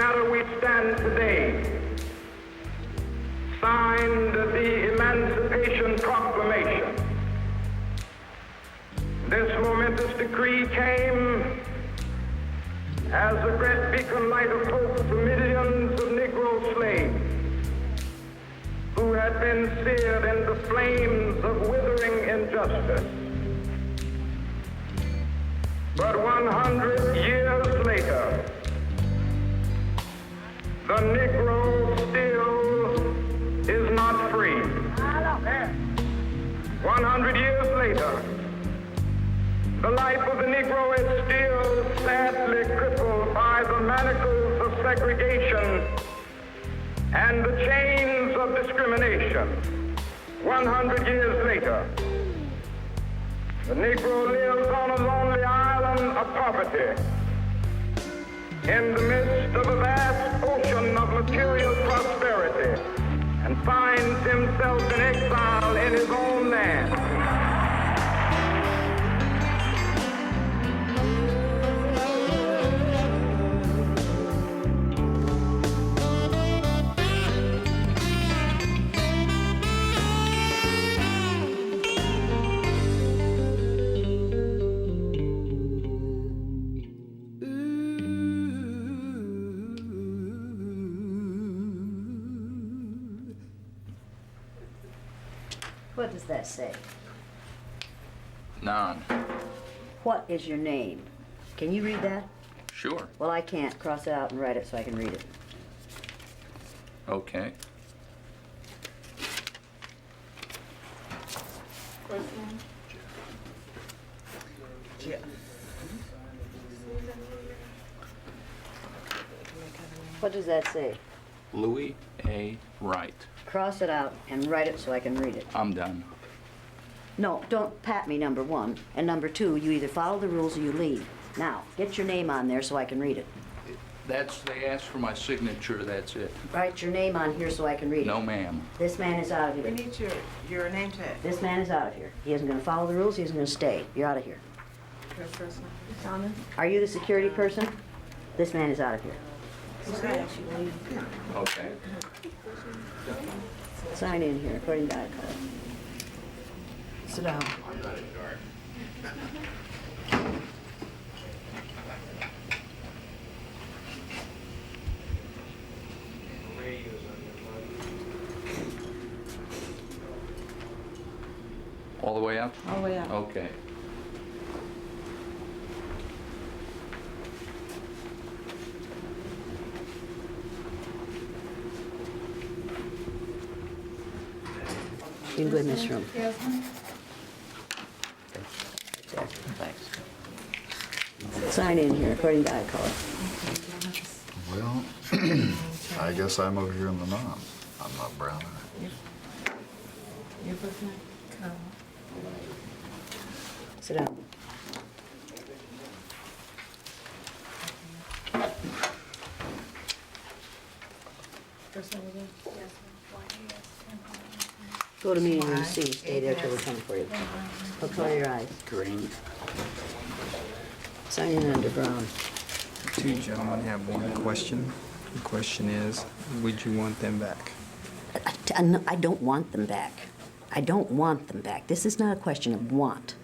shadow we stand today, signed the Emancipation Proclamation. This momentous decree came as a great beacon light of hope to millions of Negro slaves who had been seared in the flames of withering injustice. But 100 years later, the Negro still is not free. 100 years later, the life of the Negro is still sadly crippled by the manacles of segregation and the chains of discrimination. 100 years later, the Negro lives on a lonely island of poverty in the midst of a vast ocean of material prosperity and finds himself in exile in his own land. What does that say? None. What is your name? Can you read that? Sure. Well, I can't. Cross it out and write it so I can read it. Okay. What does that say? Louis A. Wright. Cross it out and write it so I can read it. I'm done. No, don't pat me, number one. And number two, you either follow the rules or you leave. Now, get your name on there so I can read it. They asked for my signature, that's it. Write your name on here so I can read it. No, ma'am. This man is out of We here. need your name tag. This man is out of here. He isn't going to follow the rules. He isn't going to stay. You're out of here. Your first name. Thomas? Are you the security person? This man is out of here. Okay. Sign in here according to iCard. Sit down. All the way up? All the way up. Okay. You can go in this room. Thanks. Sign in here according to iCard. Well, I guess I'm over here in the non. I'm not brown in it. Your first name? Carl. Sit down. First name again? Go to meeting room C. Stay there till we come for you. Look for your eyes. Green. Sign in under Brown. Two gentlemen have one question. The question is, would you want them back? I don't want them back. I don't want them back. This is not a question of want.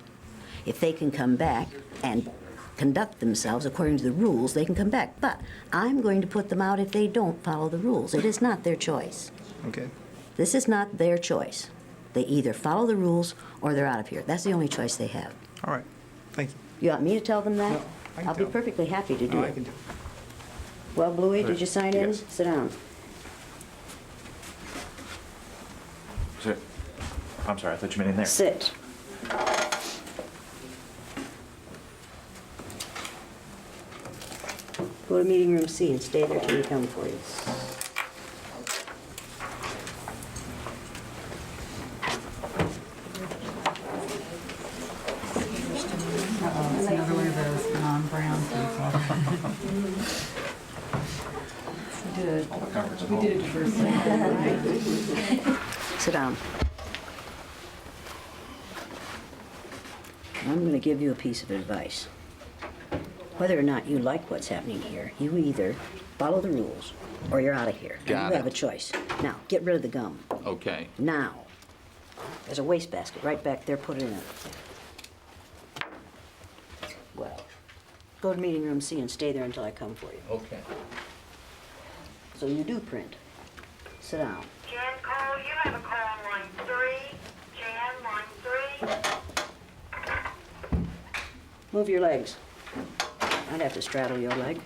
If they can come back and conduct themselves according to the rules, they can come back. But I'm going to put them out if they don't follow the rules. It is not their choice. Okay. This is not their choice. They either follow the rules or they're out of here. That's the only choice they have. All right. Thank you. You want me to tell them that? No, I can I'll be tell them. perfectly happy to do No, I it. can do. Well, Bluey, did you sign in? Yes. Sit down. So, I'm sorry, I thought you meant in there. Sit. Go to meeting room C and stay there till we come for you. It's another one of those non-brown people. We did it first. Sit down. I'm going to give you a piece of advice. Whether or not you like what's happening here, you either follow the rules or you're out of here. And Got you it. have a choice. Now, get rid of the gum. Okay. Now. There's a wastebasket right back there. Put it in it. Well, go to meeting room C and stay there until I come for you. Okay. So you do print. Sit down. Jan Cole, you have a call on line 3. Jan, line 3. Move your legs. I'd have to straddle your leg.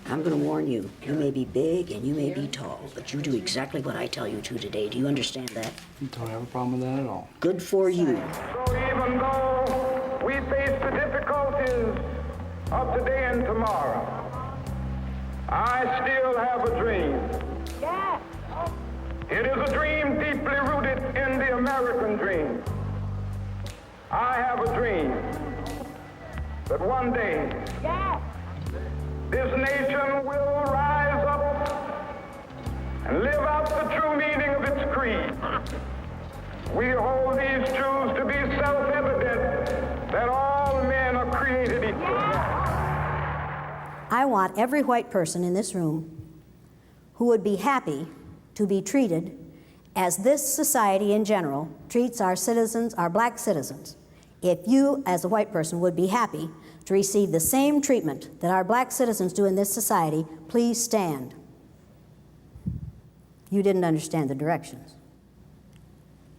I'm going to warn you. You may be big and you may be tall, but you do exactly what I tell you to today. Do you understand that? Don't have a problem with that at all. Good for you. So even though we face the difficulties of today and tomorrow, I still have a dream. Yes. It is a dream deeply rooted in the American dream. I have a dream that one day Yes. this nation will rise up and live out the true meaning of its creed. We hold these truths to be self-evident that all men are created equal. I want every white person in this room who would be happy to be treated as this society in general treats our citizens, our black citizens. If you, as a white person, would be happy to receive the same treatment that our black citizens do in this society, please stand. You didn't understand the directions.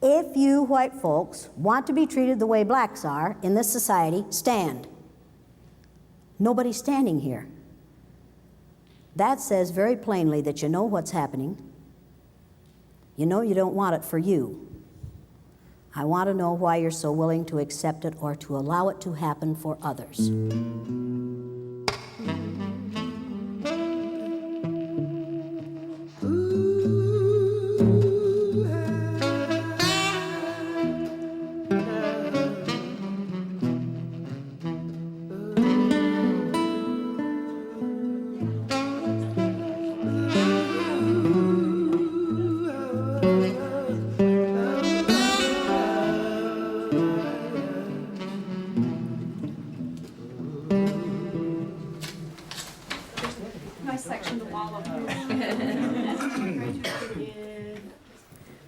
If you white folks want to be treated the way blacks are in this society, stand. Nobody's standing here. That says very plainly that you know what's happening. You know you don't want it for you. I want to know why you're so willing to accept it or to allow it to happen for others.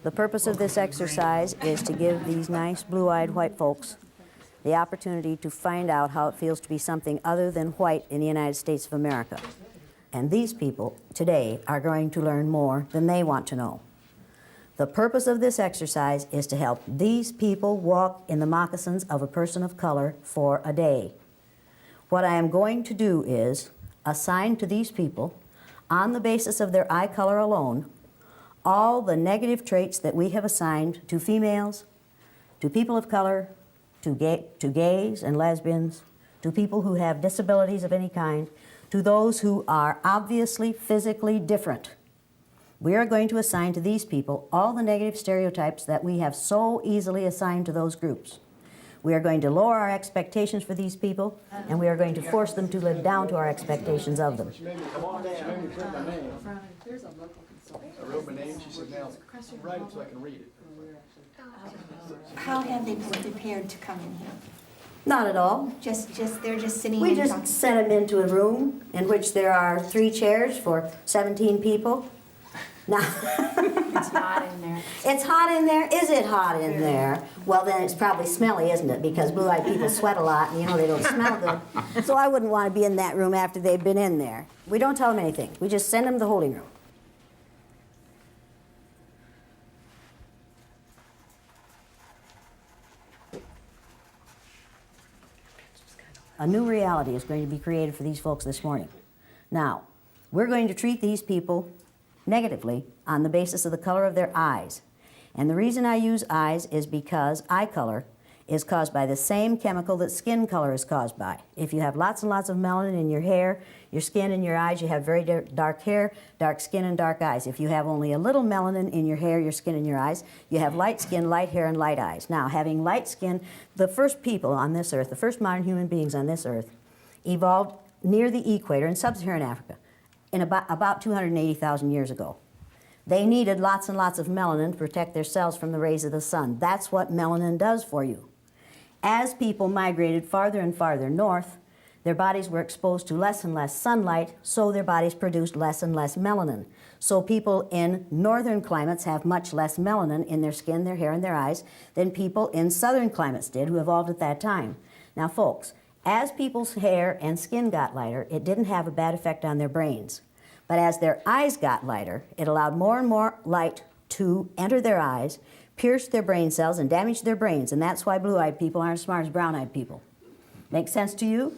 The purpose of this exercise is to give these nice blue-eyed white folks the opportunity to find out how it feels to be something other than white in the United States of America. And these people today are going to learn more than they want to know. The purpose of this exercise is to help these people walk in the moccasins of a person of color for a day. What I am going to do is assign to these people, on the basis of their eye color alone, all the negative traits that we have assigned to females, to people of color, to gays and lesbians, to people who have disabilities of any kind, to those who are obviously physically different. We are going to assign to these people all the negative stereotypes that we have so easily assigned to those groups. We are going to lower our expectations for these people, and we are going to force them to live down to our expectations of them. I wrote my name, she said, now, write it so I can read it. How have they been prepared to come in here? Not at all. They're just sitting We and just talking? set them into a room in which there are 3 chairs for 17 people. Now, It's hot in there. it's hot in there. Is it hot in there? Well, then it's probably smelly, isn't it? Because blue-eyed people sweat a lot, and you know they don't smell good. So I wouldn't want to be in that room after they've been in there. We don't tell them anything. We just send them to the holding room. A new reality is going to be created for these folks this morning. Now, we're going to treat these people negatively on the basis of the color of their eyes. And the reason I use eyes is because eye color is caused by the same chemical that skin color is caused by. If you have lots and lots of melanin in your hair, your skin, and your eyes, you have very dark hair, dark skin, and dark eyes. If you have only a little melanin in your hair, your skin, and your eyes, you have light skin, light hair, and light eyes. Now, having light skin, the first people on this earth, the first modern human beings on this earth, evolved near the equator in sub-Saharan Africa in about 280,000 years ago. They needed lots and lots of melanin to protect their cells from the rays of the sun. That's what melanin does for you. As people migrated farther and farther north, their bodies were exposed to less and less sunlight, so their bodies produced less and less melanin. So people in northern climates have much less melanin in their skin, their hair, and their eyes than people in southern climates did who evolved at that time. Now, folks, as people's hair and skin got lighter, it didn't have a bad effect on their brains. But as their eyes got lighter, it allowed more and more light to enter their eyes, pierce their brain cells, and damage their brains. And that's why blue-eyed people aren't as smart as brown-eyed people. Make sense to you?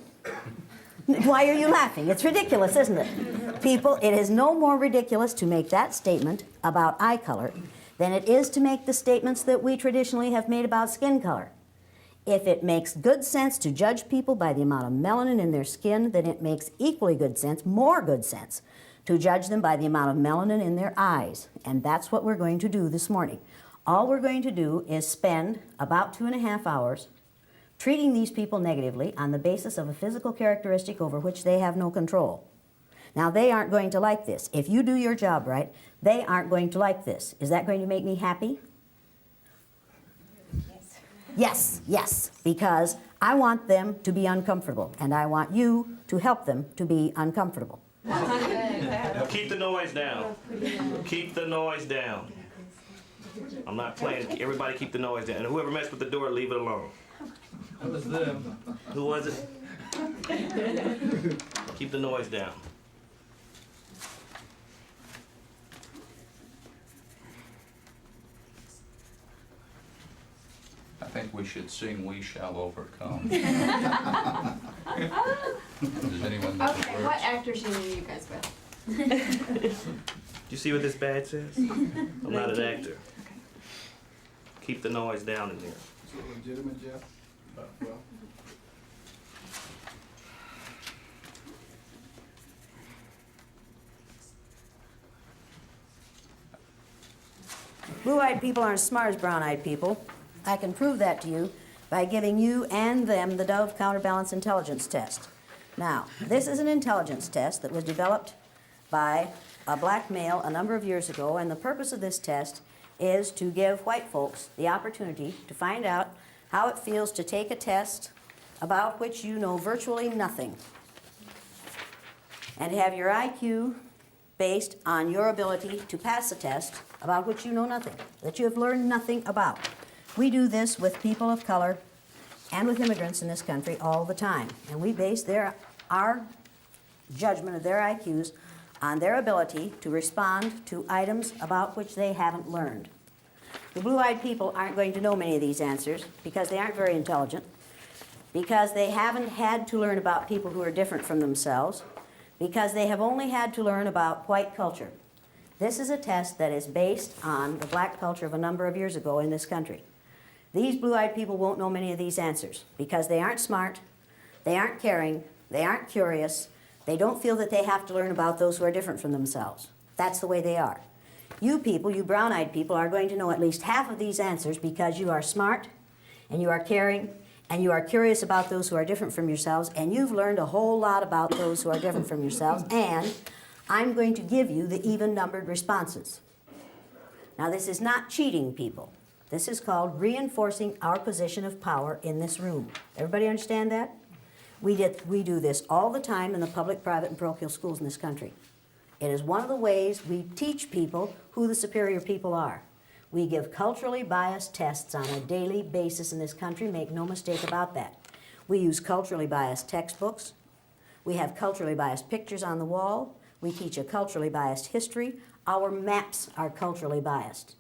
Why are you laughing? It's ridiculous, isn't it? People, it is no more ridiculous to make that statement about eye color than it is to make the statements that we traditionally have made about skin color. If it makes good sense to judge people by the amount of melanin in their skin, then it makes equally good sense, more good sense, to judge them by the amount of melanin in their eyes. And that's what we're going to do this morning. All we're going to do is spend about 2.5 hours treating these people negatively on the basis of a physical characteristic over which they have no control. Now, they aren't going to like this. If you do your job right, they aren't going to like this. Is that going to make me happy? Yes, yes, because I want them to be uncomfortable, and I want you to help them to be uncomfortable. Keep the noise down. Keep the noise down. I'm not playing. Everybody keep the noise down. And whoever messed with the door, leave it alone. That was them. Who was it? Keep the noise down. I think we should sing "We Shall Overcome." Does anyone know the Okay, words? what actors are you guys with? Do you see what this badge says? I'm not an actor. Keep the noise down in here. Is it legitimate, Jeff? Well, Blue-eyed people aren't as smart as brown-eyed people. I can prove that to you by giving you and them the Dove Counterbalance Intelligence Test. Now, this is an intelligence test that was developed by a black male a number of years ago, and the purpose of this test is to give white folks the opportunity to find out how it feels to take a test about which you know virtually nothing, and have your IQ based on your ability to pass a test about which you know nothing, that you have learned nothing about. We do this with people of color and with immigrants in this country all the time, and we base our judgment of their IQs on their ability to respond to items about which they haven't learned. The blue-eyed people aren't going to know many of these answers because they aren't very intelligent, because they haven't had to learn about people who are different from themselves, because they have only had to learn about white culture. This is a test that is based on the black culture of a number of years ago in this country. These blue-eyed people won't know many of these answers because they aren't smart, they aren't caring, they aren't curious, they don't feel that they have to learn about those who are different from themselves. That's the way they are. You people, you brown-eyed people, are going to know at least half of these answers because you are smart, and you are caring, and you are curious about those who are different from yourselves, and you've learned a whole lot about those who are different from yourselves, and I'm going to give you the even-numbered responses. Now, this is not cheating, people. This is called reinforcing our position of power in this room. Everybody understand that? We do this all the time in the public, private, and parochial schools in this country. It is one of the ways we teach people who the superior people are. We give culturally biased tests on a daily basis in this country, make no mistake about that. We use culturally biased textbooks. We have culturally biased pictures on the wall. We teach a culturally biased history. Our maps are culturally biased.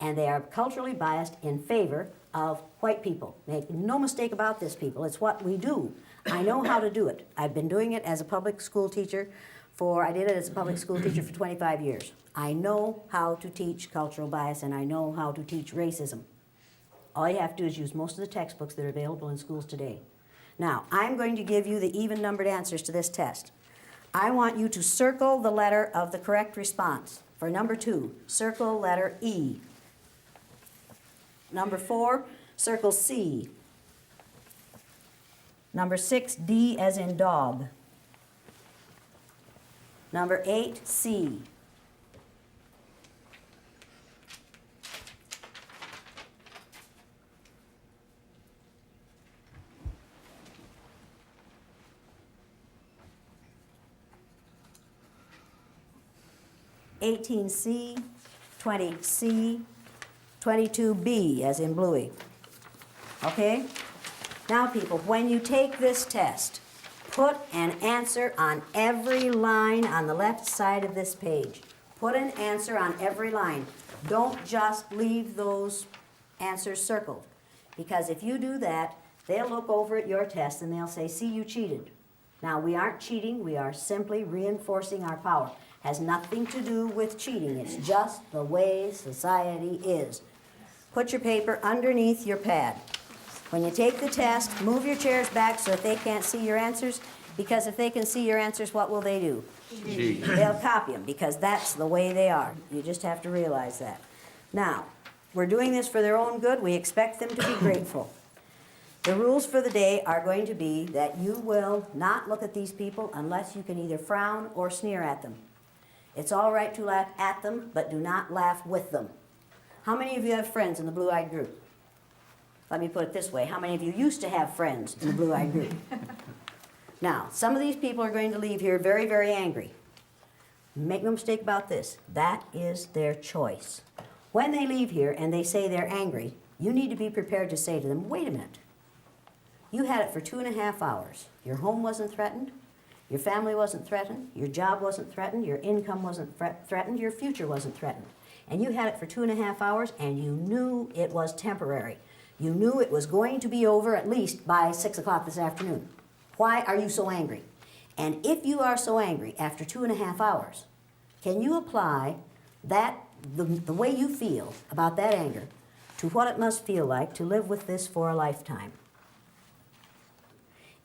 And they are culturally biased in favor of white people. Make no mistake about this, people. It's what we do. I know how to do it. I've been doing it as a public school teacher I did it as a public school teacher for 25 years. I know how to teach cultural bias, and I know how to teach racism. All you have to do is use most of the textbooks that are available in schools today. Now, I'm going to give you the even-numbered answers to this test. I want you to circle the letter of the correct response. For number 2, circle letter E. Number 4, circle C. Number 6, D as in dog. Number 8, C. 18C, 20C, 22B, as in Bluey. Okay? Now, people, when you take this test, put an answer on every line on the left side of this page. Put an answer on every line. Don't just leave those answers circled. Because if you do that, they'll look over at your test and they'll say, see, you cheated. Now, we aren't cheating. We are simply reinforcing our power. Has nothing to do with cheating. It's just the way society is. Put your paper underneath your pad. When you take the test, move your chairs back so that they can't see your answers, because if they can see your answers, what will they do? Cheat. They'll copy them, because that's the way they are. You just have to realize that. Now, we're doing this for their own good. We expect them to be grateful. The rules for the day are going to be that you will not look at these people unless you can either frown or sneer at them. It's all right to laugh at them, but do not laugh with them. How many of you have friends in the blue-eyed group? Let me put it this way. How many of you used to have friends in the blue-eyed group? Now, some of these people are going to leave here very, very angry. Make no mistake about this. That is their choice. When they leave here and they say they're angry, you need to be prepared to say to them, wait a minute. You had it for 2.5 hours. Your home wasn't threatened. Your family wasn't threatened. Your job wasn't threatened. Your income wasn't threatened. Your future wasn't threatened. And you had it for 2.5 hours, and you knew it was temporary. You knew it was going to be over at least by 6 o'clock this afternoon. Why are you so angry? And if you are so angry after 2.5 hours, can you apply that, the way you feel about that anger, to what it must feel like to live with this for a lifetime?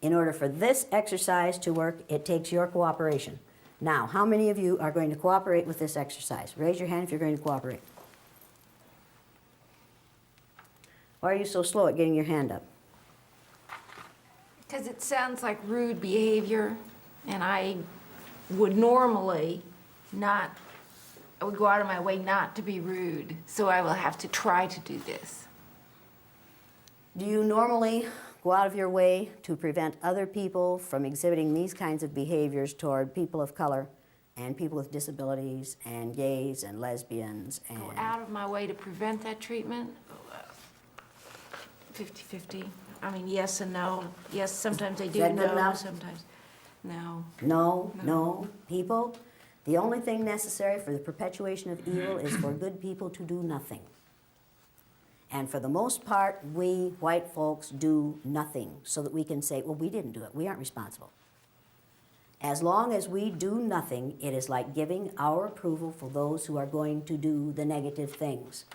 In order for this exercise to work, it takes your cooperation. Now, how many of you are going to cooperate with this exercise? Raise your hand if you're going to cooperate. Why are you so slow at getting your hand up? Because it sounds like rude behavior, and I would normally not, I would go out of my way not to be rude, so I will have to try to do this. Do you normally go out of your way to prevent other people from exhibiting these kinds of behaviors toward people of color and people with disabilities and gays and lesbians? And Go out of my way to prevent that treatment? 50-50. I mean, yes and no. Yes, sometimes they do, that good no, enough? sometimes no. No. People, the only thing necessary for the perpetuation of evil is for good people to do nothing. And for the most part, we white folks do nothing so that we can say, well, we didn't do it. We aren't responsible. As long as we do nothing, it is like giving our approval for those who are going to do the negative things.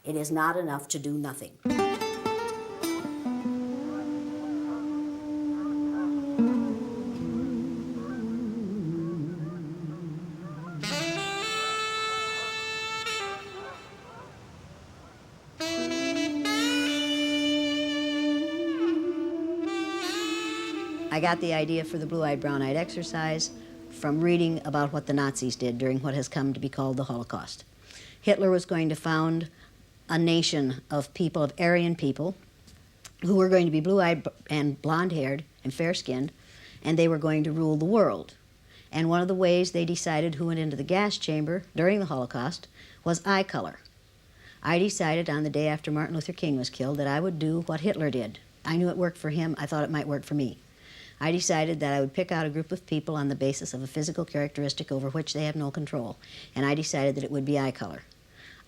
It is not enough to do nothing. I got the idea for the blue-eyed, brown-eyed exercise from reading about what the Nazis did during what has come to be called the Holocaust. Hitler was going to found a nation of people, of Aryan people, who were going to be blue-eyed and blonde-haired and fair-skinned, and they were going to rule the world. And one of the ways they decided who went into the gas chamber during the Holocaust was eye color. I decided on the day after Martin Luther King was killed that I would do what Hitler did. I knew it worked for him. I thought it might work for me. I decided that I would pick out a group of people on the basis of a physical characteristic over which they have no control, and I decided that it would be eye color.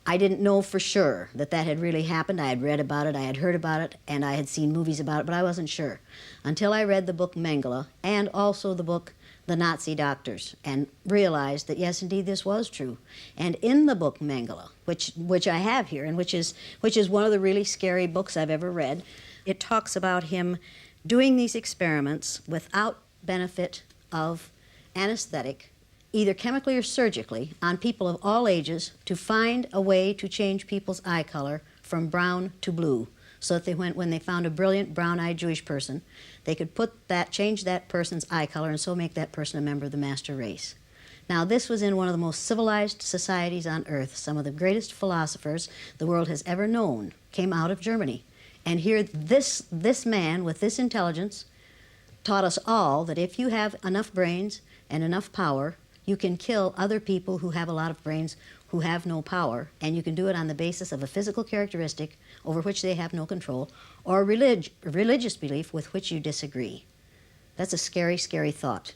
I didn't know for sure that that had really happened. I had read about it, I had heard about it, and I had seen movies about it, but I wasn't sure until I read the book Mengele and also the book The Nazi Doctors, and realized that yes, indeed, this was true. And in the book Mengele, which I have here, and which is one of the really scary books I've ever read, it talks about him doing these experiments without benefit of anesthetic, either chemically or surgically, on people of all ages to find a way to change people's eye color from brown to blue, so that when they found a brilliant brown-eyed Jewish person, they could change that person's eye color and so make that person a member of the master race. Now, this was in one of the most civilized societies on earth. Some of the greatest philosophers the world has ever known came out of Germany. And here, this man with this intelligence taught us all that if you have enough brains and enough power You can kill other people who have a lot of brains, who have no power, and you can do it on the basis of a physical characteristic over which they have no control, or a religious belief with which you disagree. That's a scary, scary thought.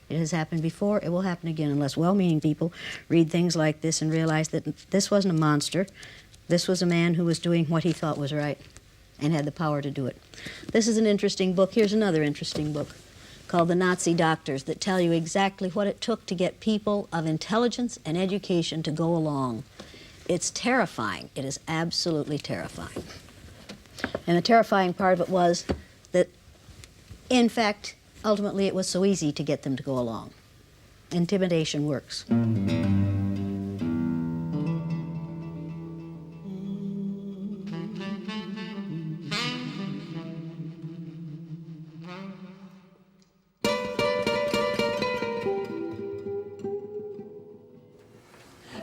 It has happened before, it will happen again unless well-meaning people read things like this and realize that this wasn't a monster. This was a man who was doing what he thought was right and had the power to do it. This is an interesting book. Here's another interesting book called The Nazi Doctors that tell you exactly what it took to get people of intelligence and education to go along. It's terrifying. It is absolutely terrifying. And the terrifying part of it was that, in fact, ultimately it was so easy to get them to go along. Intimidation works.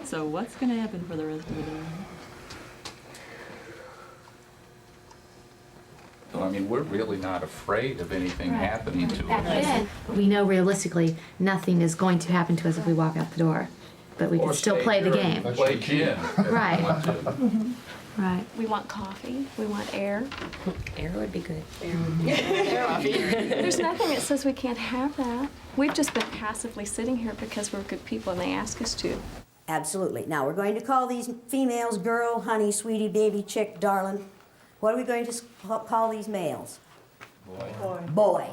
So what's going to happen for the rest of the day? Well, I mean, we're really not afraid of anything happening to us. That's it. We know realistically nothing is going to happen to us if we walk out the door, but we can still play the game. Play gin. Right. Right. We want coffee. We want air. Air would be good. There's nothing that says we can't have that. We've just been passively sitting here because we're good people and they ask us to. Absolutely. Now, we're going to call these females girl, honey, sweetie, baby, chick, darling. What are we going to call these males? Boy. Boy.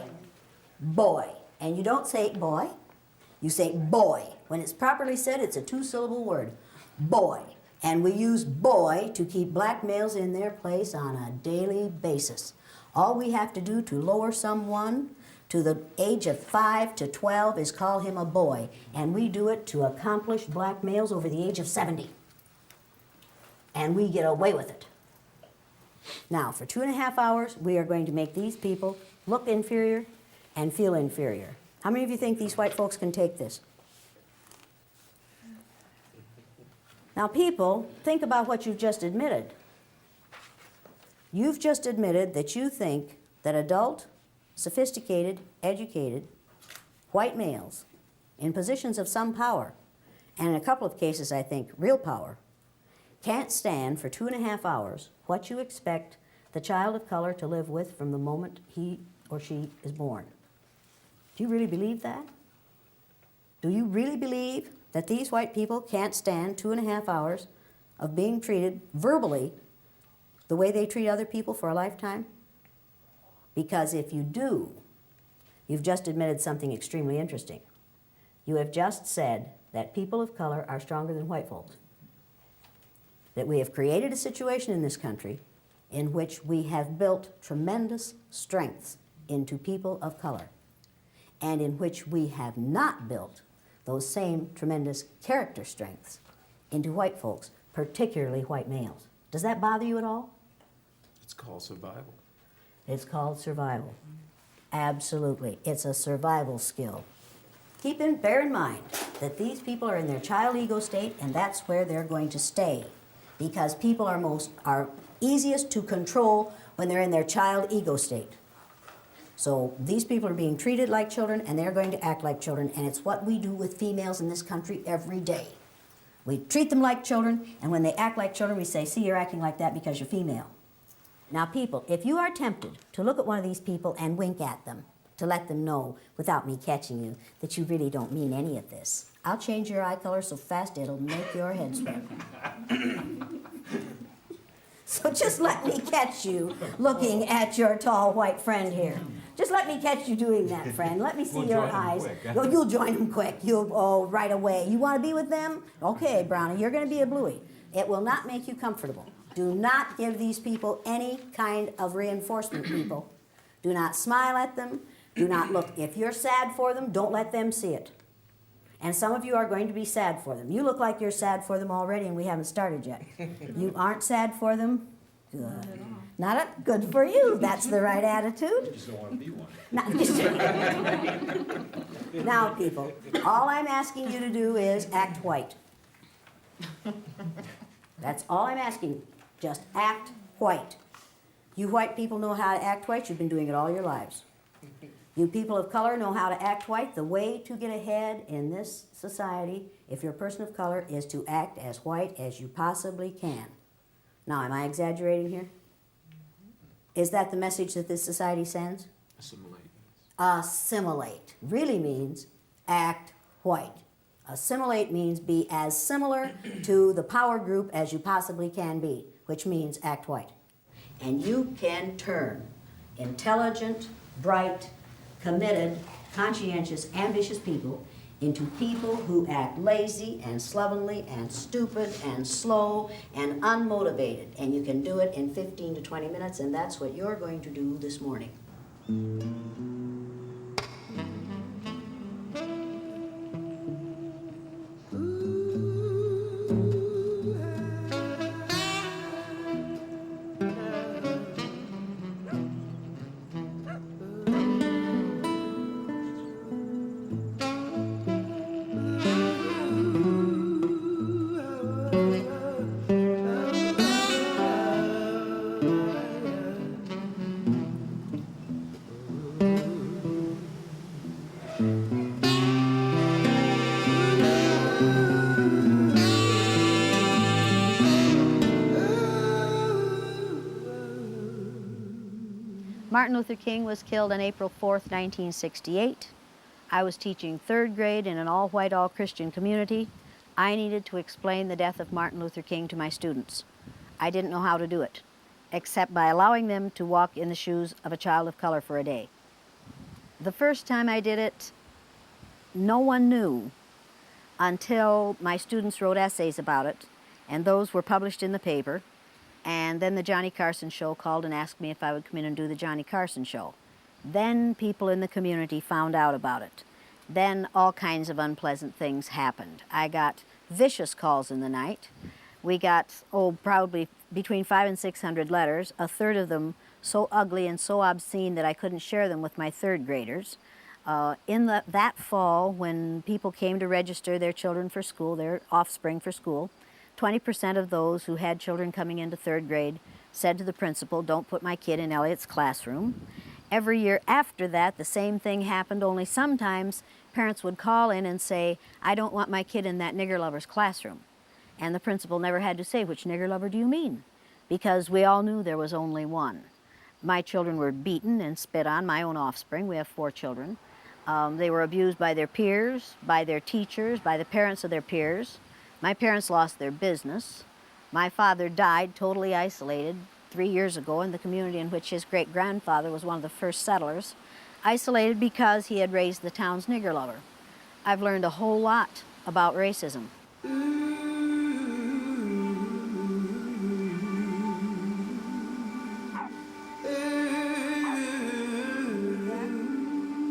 Boy. And you don't say boy, you say boy. When it's properly said, it's a two-syllable word. Boy. And we use boy to keep black males in their place on a daily basis. All we have to do to lower someone to the age of 5 to 12 is call him a boy. And we do it to accomplished black males over the age of 70. And we get away with it. Now, for 2.5 hours, we are going to make these people look inferior and feel inferior. How many of you think these white folks can take this? Now, people, think about what you've just admitted. You've just admitted that you think that adult, sophisticated, educated, white males in positions of some power, and in a couple of cases, I think, real power, can't stand for 2.5 hours what you expect the child of color to live with from the moment he or she is born. Do you really believe that? Do you really believe that these white people can't stand 2.5 hours of being treated verbally the way they treat other people for a lifetime? Because if you do, you've just admitted something extremely interesting. You have just said that people of color are stronger than white folks. That we have created a situation in this country in which we have built tremendous strengths into people of color, and in which we have not built those same tremendous character strengths into white folks, particularly white males. Does that bother you at all? It's called survival. It's called survival. Absolutely. It's a survival skill. Bear in mind that these people are in their child ego state, and that's where they're going to stay. Because people are easiest to control when they're in their child ego state. So these people are being treated like children, and they're going to act like children, and it's what we do with females in this country every day. We treat them like children, and when they act like children, we say, see, you're acting like that because you're female. Now, people, if you are tempted to look at one of these people and wink at them, to let them know, without me catching you, that you really don't mean any of this, I'll change your eye color so fast it'll make your head swim. So just let me catch you looking at your tall white friend here. Just let me catch you doing that, friend. Let me see your eyes. You'll join them quick. Right away. You want to be with them? Okay, Brownie, you're going to be a bluey. It will not make you comfortable. Do not give these people any kind of reinforcement, people. Do not smile at them. Do not look. If you're sad for them, don't let them see it. And some of you are going to be sad for them. You look like you're sad for them already, and we haven't started yet. You aren't sad for them? Good. Good for you. That's the right attitude. You just don't want to be one. Now, people, all I'm asking you to do is act white. That's all I'm asking. Just act white. You white people know how to act white. You've been doing it all your lives. You people of color know how to act white. The way to get ahead in this society, if you're a person of color, is to act as white as you possibly can. Now, am I exaggerating here? Is that the message that this society sends? Assimilate. Assimilate really means act white. Assimilate means be as similar to the power group as you possibly can be, which means act white. And you can turn intelligent, bright, committed, conscientious, ambitious people into people who act lazy and slovenly and stupid and slow and unmotivated. And you can do it in 15 to 20 minutes, and that's what you're going to do this morning. Martin Luther King was killed on April 4th, 1968. I was teaching third grade in an all-white, all-Christian community. I needed to explain the death of Martin Luther King to my students. I didn't know how to do it, except by allowing them to walk in the shoes of a child of color for a day. The first time I did it, no one knew until my students wrote essays about it, and those were published in the paper. And then the Johnny Carson show called and asked me if I would come in and do the Johnny Carson show. Then people in the community found out about it. Then all kinds of unpleasant things happened. I got vicious calls in the night. We got, probably between 500 and 600 letters, a third of them so ugly and so obscene that I couldn't share them with my third graders. That fall, when people came to register their children for school, their offspring for school, 20% of those who had children coming into third grade said to the principal, "Don't put my kid in Elliot's classroom." Every year after that, the same thing happened, only sometimes parents would call in and say, "I don't want my kid in that nigger lover's classroom." And the principal never had to say, "Which nigger lover do you mean?" Because we all knew there was only one. My children were beaten and spit on, my own offspring. We have 4 children. They were abused by their peers, by their teachers, by the parents of their peers. My parents lost their business. My father died totally isolated 3 years ago in the community in which his great-grandfather was one of the first settlers, isolated because he had raised the town's nigger lover. I've learned a whole lot about racism. Do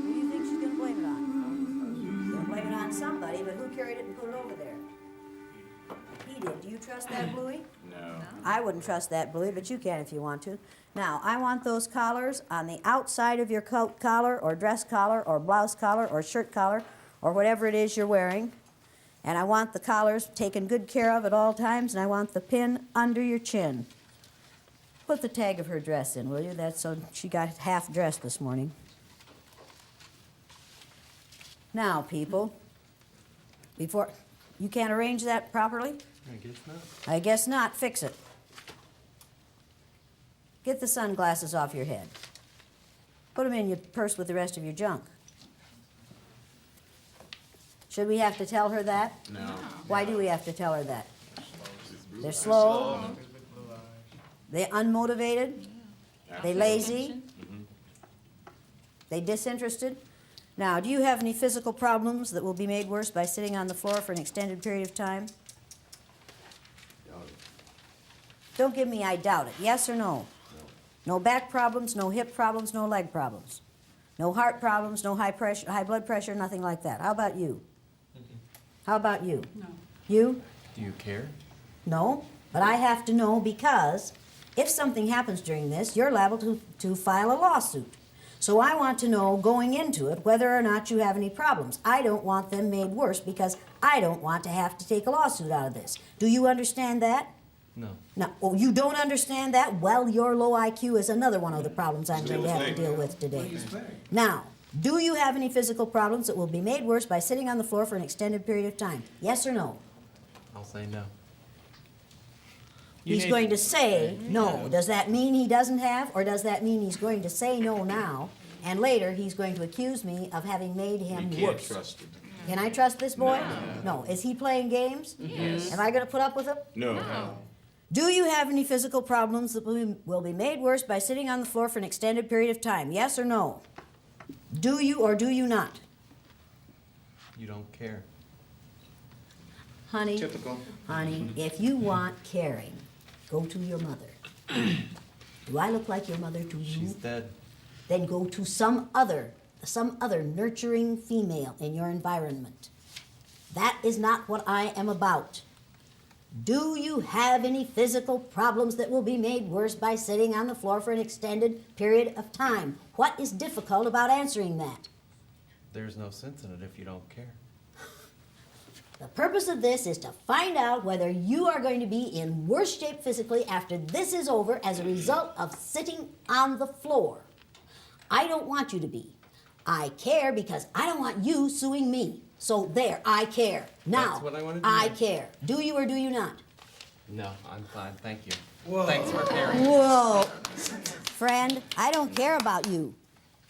you think she's going to blame it on? She's going to blame it on somebody, but who carried it and put it over there? He did. Do you trust that, Bluey? No. I wouldn't trust that, Bluey, but you can if you want to. Now, I want those collars on the outside of your coat collar or dress collar or blouse collar or shirt collar or whatever it is you're wearing. And I want the collars taken good care of at all times, and I want the pin under your chin. Put the tag of her dress in, will you? That's so she got half dressed this morning. Now, people, before you can't arrange that properly? I guess not. I guess not. Fix it. Get the sunglasses off your head. Put them in your purse with the rest of your junk. Should we have to tell her that? No. Why do we have to tell her that? They're slow. They're unmotivated. They're lazy. They're disinterested. Now, do you have any physical problems that will be made worse by sitting on the floor for an extended period of time? Don't give me I doubt it. Yes or no? No back problems, no hip problems, no leg problems. No heart problems, no high blood pressure, nothing like that. How about you? How about you? No. You? Do you care? No, but I have to know because if something happens during this, you're liable to file a lawsuit. So I want to know going into it whether or not you have any problems. I don't want them made worse because I don't want to have to take a lawsuit out of this. Do you understand that? No. No, oh, you don't understand that? Well, your low IQ is another one of the problems I'm going to have to deal with today. Now, do you have any physical problems that will be made worse by sitting on the floor for an extended period of time? Yes or no? I'll say no. He's going to say no. Does that mean he doesn't have, or does that mean he's going to say no now, and later he's going to accuse me of having made him worse? Trust him. Can I trust this boy? No. Is he playing games? Yes. Am I going to put up with him? No. Do you have any physical problems that will be made worse by sitting on the floor for an extended period of time? Yes or no? Do you or do you not? You don't care. Honey, Typical. honey, if you want caring, go to your mother. Do I look like your mother to you? She's dead. Then go to some other nurturing female in your environment. That is not what I am about. Do you have any physical problems that will be made worse by sitting on the floor for an extended period of time? What is difficult about answering that? There's no sense in it if you don't care. The purpose of this is to find out whether you are going to be in worse shape physically after this is over as a result of sitting on the floor. I don't want you to be. I care because I don't want you suing me. So there, I care. Now, That's what I wanted to I know. care. Do you or do you not? No, I'm fine, thank you. Thanks for caring. Whoa. Friend, I don't care about you.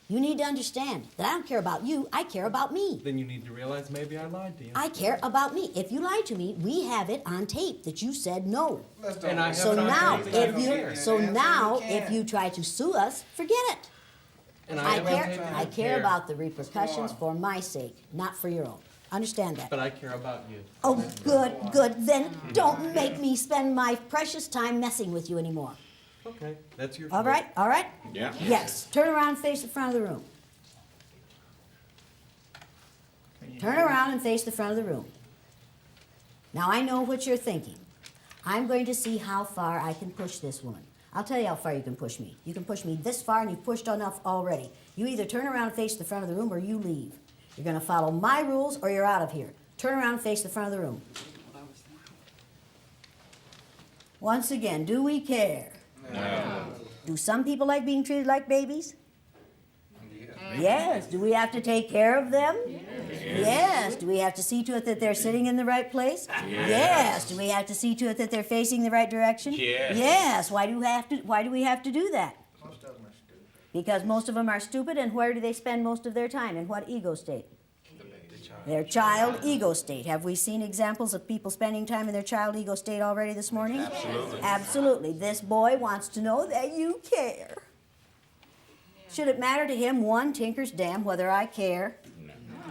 You need to understand that I don't care about you, I care about me. Then you need to realize maybe I lied to you. I care about me. If you lied to me, we have it on tape that you said no. And I have So it on now, tape that I if don't you care. if you try to sue us, forget it. And I have it on care. tape that I don't care about the repercussions for my sake, not for your own. Understand that? But I care about you. Oh, good, good. Then don't make me spend my precious time messing with you anymore. Okay, that's your All choice. right? All right? Yeah. Yes. Turn around and face the front of the room. Turn around and face the front of the room. Now I know what you're thinking. I'm going to see how far I can push this woman. I'll tell you how far you can push me. You can push me this far, and you've pushed enough already. You either turn around and face the front of the room, or you leave. You're going to follow my rules, or you're out of here. Turn around and face the front of the room. Once again, do we care? No. Do some people like being treated like babies? Yes. Do we have to take care of them? Yes. Do we have to see to it that they're sitting in the right place? Yes. Do we have to see to it that they're facing the right direction? Yes. Yes. Why do we have to do that? Most of them are stupid. Because most of them are stupid, and where do they spend most of their time? In what ego state? Their child ego state. Have we seen examples of people spending time in their child ego state already this morning? Absolutely. Absolutely. This boy wants to know that you care. Should it matter to him one tinker's damn whether I care?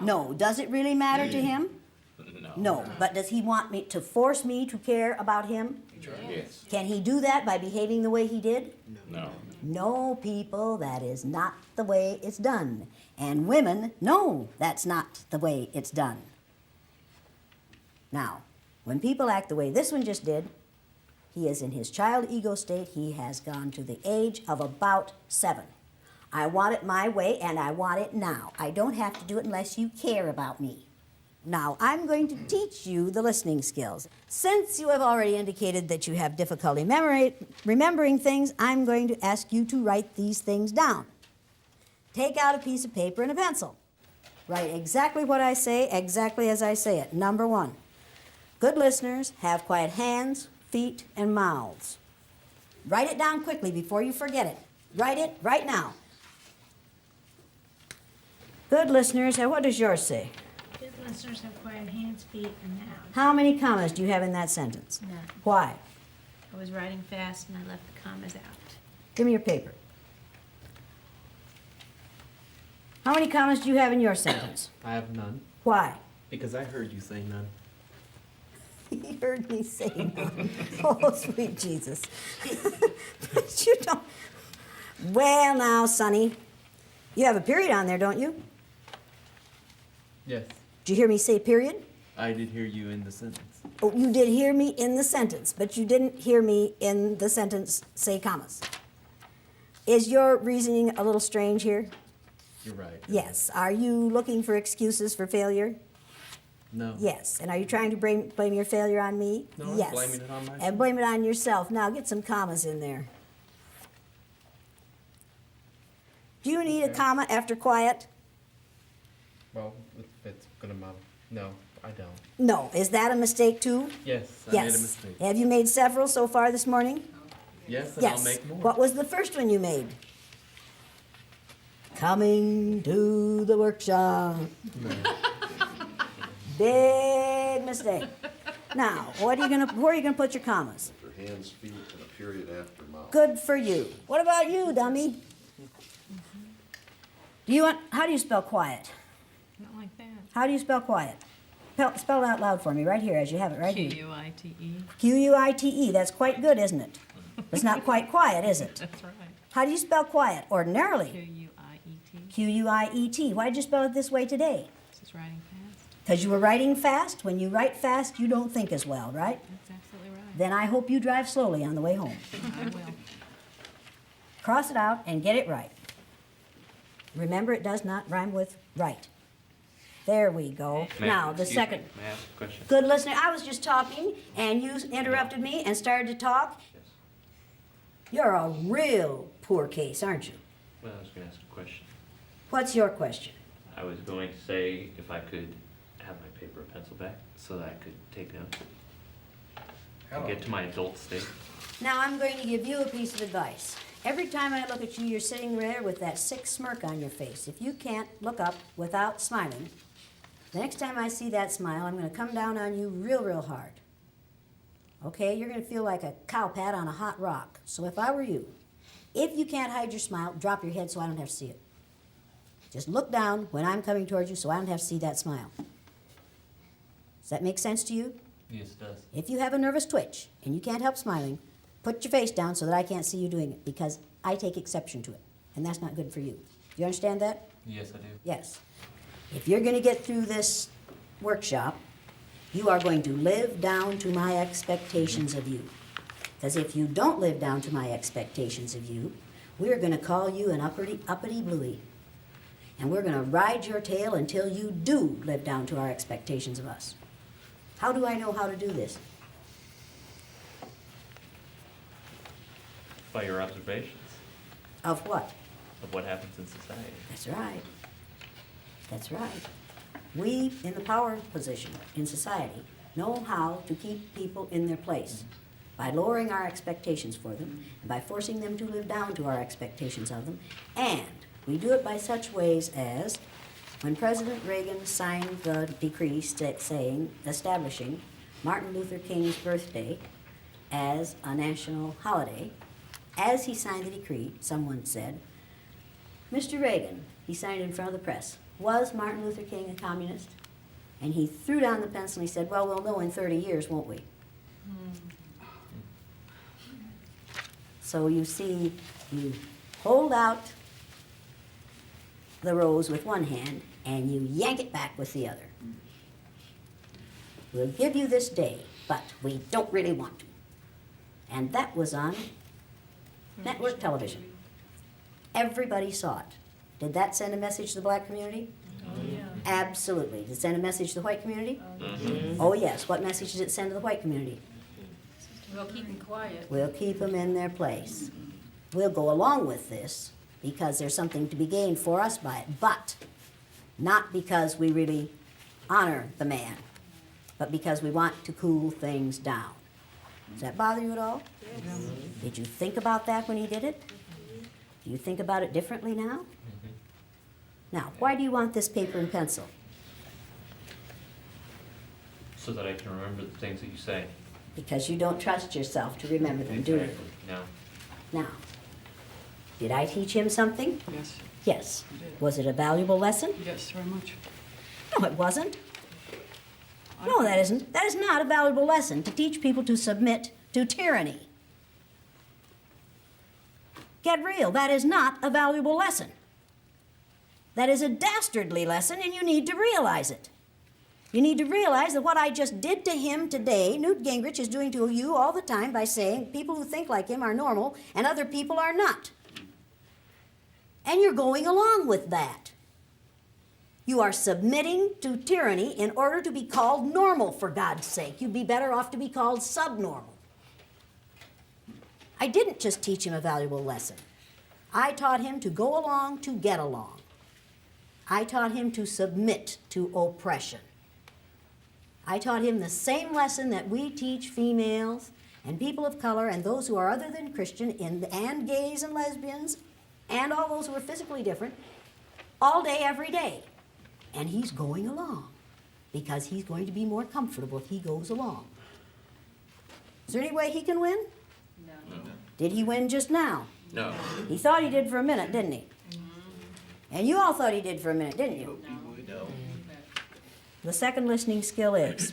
No. Does it really matter to him? No. But does he want me to force me to care about him? Yes. Can he do that by behaving the way he did? No. No, people, that is not the way it's done. And women, no, that's not the way it's done. Now, when people act the way this one just did, he is in his child ego state. He has gone to the age of about 7. I want it my way, and I want it now. I don't have to do it unless you care about me. Now, I'm going to teach you the listening skills. Since you have already indicated that you have difficulty remembering things, I'm going to ask you to write these things down. Take out a piece of paper and a pencil. Write exactly what I say, exactly as I say it. Number 1, good listeners have quiet hands, feet, and mouths. Write it down quickly before you forget it. Write it right now. Good listeners, what does yours say? Good listeners have quiet hands, feet, and mouths. How many commas do you have in that sentence? None. Why? I was writing fast and I left the commas out. Give me your paper. How many commas do you have in your sentence? I have none, Why? because I heard you say none. He heard me say none. Oh, sweet Jesus. But you don't. Well, now, Sonny, you have a period on there, don't you? Yes, Did you hear me say period? I did hear you in the sentence. Oh, you did hear me in the sentence, but you didn't hear me in the sentence say commas. Is your reasoning a little strange here? You're right. Yes. Are you looking for excuses for failure? No. Yes. And are you trying to blame your failure on me? No, I'm yes. blaming it on myself. And blame it on yourself. Now get some commas in there. Do you need a comma after quiet? Well, it's gonna matter. No, I don't. No. Is that a mistake too? Yes, I yes. made a mistake. Have you made several so far this morning? Yes, and Yes. I'll make more. What was the first one you made? Coming to the workshop. Big mistake. Now, where are you gonna put your commas? After hands, feet, and a period after mouth. Good for you. What about you, dummy? How do you spell quiet? Not like that. How do you spell quiet? Spell it out loud for me, right here, as you have it right here. Q-U-I-T-E. Q-U-I-T-E. That's quite good, isn't it? It's not quite quiet, is it? That's right. How do you spell quiet ordinarily? Q-U-I-E-T. Q-U-I-E-T. Why did you spell it this way today? This is writing fast. Because you were writing fast. When you write fast, you don't think as well, right? That's absolutely right. Then I hope you drive slowly on the way home. I will. Cross it out and get it right. Remember, it does not rhyme with right. There we go. Now, the second. May I ask a question? Good listener. I was just talking, and you interrupted me and started to talk. Yes. You're a real poor case, aren't you? Well, I was going to ask a question. What's your question? I was going to say if I could have my paper and pencil back so that I could take notes and get to my adult state. Now, I'm going to give you a piece of advice. Every time I look at you, you're sitting there with that sick smirk on your face. If you can't look up without smiling, the next time I see that smile, I'm going to come down on you real, real hard. Okay? You're going to feel like a cow pat on a hot rock. So if I were you, if you can't hide your smile, drop your head so I don't have to see it. Just look down when I'm coming towards you so I don't have to see that smile. Does that make sense to you? Yes, it does. If you have a nervous twitch and you can't help smiling, put your face down so that I can't see you doing it, because I take exception to it, and that's not good for you. Do you understand that? Yes, I do. Yes. If you're going to get through this workshop, you are going to live down to my expectations of you. Because if you don't live down to my expectations of you, we're going to call you an uppity bluey. And we're going to ride your tail until you do live down to our expectations of us. How do I know how to do this? By your observations Of what? of what happens in society. That's right. That's right. We, in the power position in society, know how to keep people in their place by lowering our expectations for them and by forcing them to live down to our expectations of them. And we do it by such ways as when President Reagan signed the decree establishing Martin Luther King's birthday as a national holiday. As he signed the decree, someone said, Mr. Reagan, he signed in front of the press, was Martin Luther King a communist? And he threw down the pencil and he said, well, we'll know in 30 years, won't we? So you see, you hold out the rose with one hand and you yank it back with the other. We'll give you this day, but we don't really want to. And that was on network television. Everybody saw it. Did that send a message to the black community? Oh, yeah. Absolutely. Did it send a message to the white community? Mm-hmm. Oh, yes. What message did it send to the white community? We'll keep them quiet. We'll keep them in their place. We'll go along with this because there's something to be gained for us by it, but not because we really honor the man, but because we want to cool things down. Does that bother you at all? Yes. Did you think about that when he did it? Do you think about it differently now? Now, why do you want this paper and pencil? So that I can remember the things that you say. Because you don't trust yourself to remember them, do you? Exactly. No. Now, did I teach him something? Yes, Yes. you did. Was it a valuable lesson? Yes, very much. No, it wasn't. No, that isn't. That is not a valuable lesson, to teach people to submit to tyranny. Get real. That is not a valuable lesson. That is a dastardly lesson, and you need to realize it. You need to realize that what I just did to him today, Newt Gingrich is doing to you all the time by saying people who think like him are normal and other people are not. And you're going along with that. You are submitting to tyranny in order to be called normal, for God's sake. You'd be better off to be called subnormal. I didn't just teach him a valuable lesson. I taught him to go along to get along. I taught him to submit to oppression. I taught him the same lesson that we teach females and people of color and those who are other than Christian and gays and lesbians and all those who are physically different all day, every day. And he's going along because he's going to be more comfortable if he goes along. Is there any way he can win? No. Did he win just now? No. He thought he did for a minute, didn't he? And you all thought he did for a minute, didn't you? No. The second listening skill is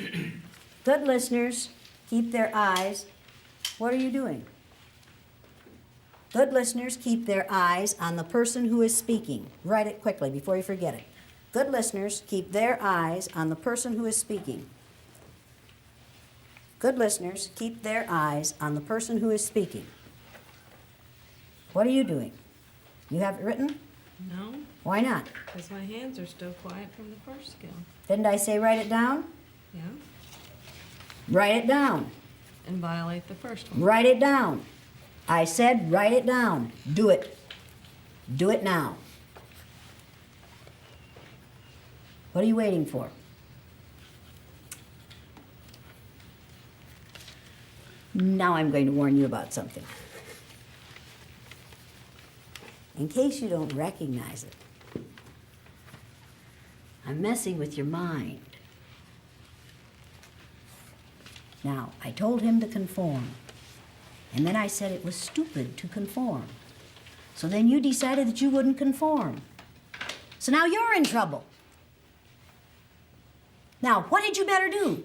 good listeners keep their eyes. What are you doing? Good listeners keep their eyes on the person who is speaking. Write it quickly before you forget it. Good listeners keep their eyes on the person who is speaking. Good listeners keep their eyes on the person who is speaking. What are you doing? You have it written? No, Why not? because my hands are still quiet from the first skill. Didn't I say write it down? Yeah, Write it down. and violate the first one. Write it down. I said write it down. Do it. Do it now. What are you waiting for? Now I'm going to warn you about something. In case you don't recognize it, I'm messing with your mind. Now, I told him to conform, and then I said it was stupid to conform. So then you decided that you wouldn't conform. So now you're in trouble. Now, what had you better do?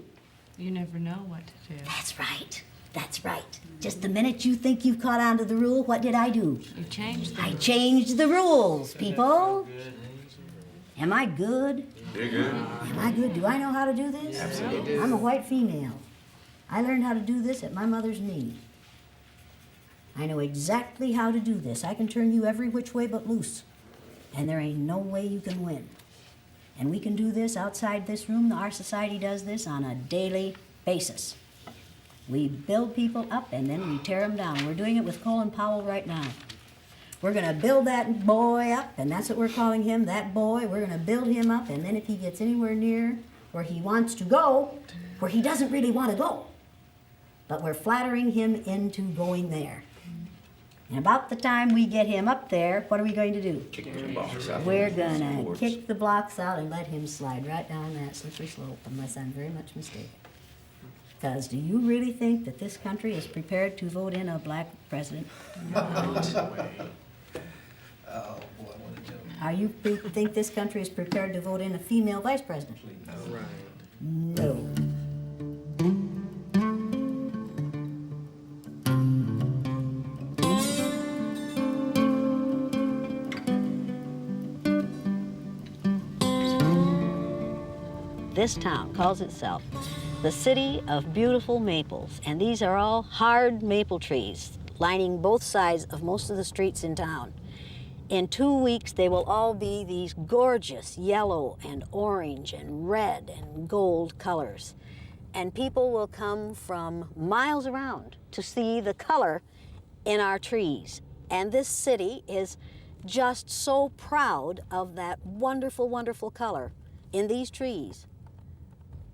You never know what to do. That's right. That's right. Just the minute you think you've caught on to the rule, what did I do? You changed I changed the rules, people. Am I good? You're good. Am I good? Do I know how to do this? Absolutely. I'm a white female. I learned how to do this at my mother's knee. I know exactly how to do this. I can turn you every which way but loose. And there ain't no way you can win. And we can do this outside this room. Our society does this on a daily basis. We build people up and then we tear them down. We're doing it with Colin Powell right now. We're going to build that boy up, and that's what we're calling him, that boy. We're going to build him up, and then if he gets anywhere near where he wants to go, where he doesn't really want to go, but we're flattering him into going there. And about the time we get him up there, what are we going to do? Kick the blocks out. We're going to kick the blocks out and let him slide right down that slippery slope, unless I'm very much mistaken. Because do you really think that this country is prepared to vote in a black president? Oh, boy, what a joke. Are you think this country is prepared to vote in a female vice president? Right. No. This town calls itself the City of Beautiful Maples, and these are all hard maple trees lining both sides of most of the streets in town. In 2 weeks, they will all be these gorgeous yellow and orange and red and gold colors. And people will come from miles around to see the color in our trees. And this city is just so proud of that wonderful, wonderful color in these trees.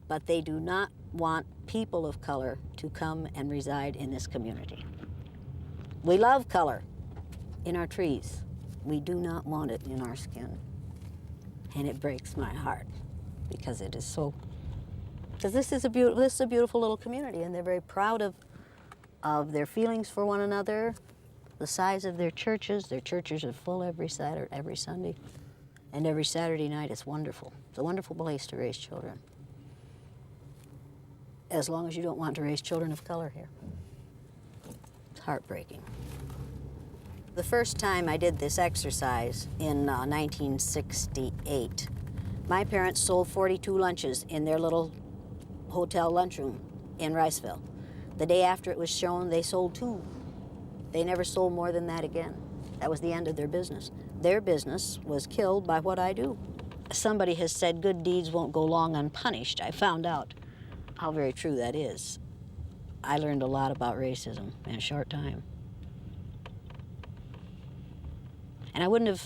But they do not want people of color to come and reside in this community. We love color in our trees. We do not want it in our skin. And it breaks my heart because it is so, because this is a beautiful little community, and they're very proud of their feelings for one another, the size of their churches. Their churches are full every Saturday, every Sunday, and every Saturday night. It's wonderful. It's a wonderful place to raise children. As long as you don't want to raise children of color here. It's heartbreaking. The first time I did this exercise in 1968, my parents sold 42 lunches in their little hotel lunchroom in Riceville. The day after it was shown, they sold 2. They never sold more than that again. That was the end of their business. Their business was killed by what I do. somebody has said good deeds won't go long unpunished. I found out how very true that is. I learned a lot about racism in a short time. And it wouldn't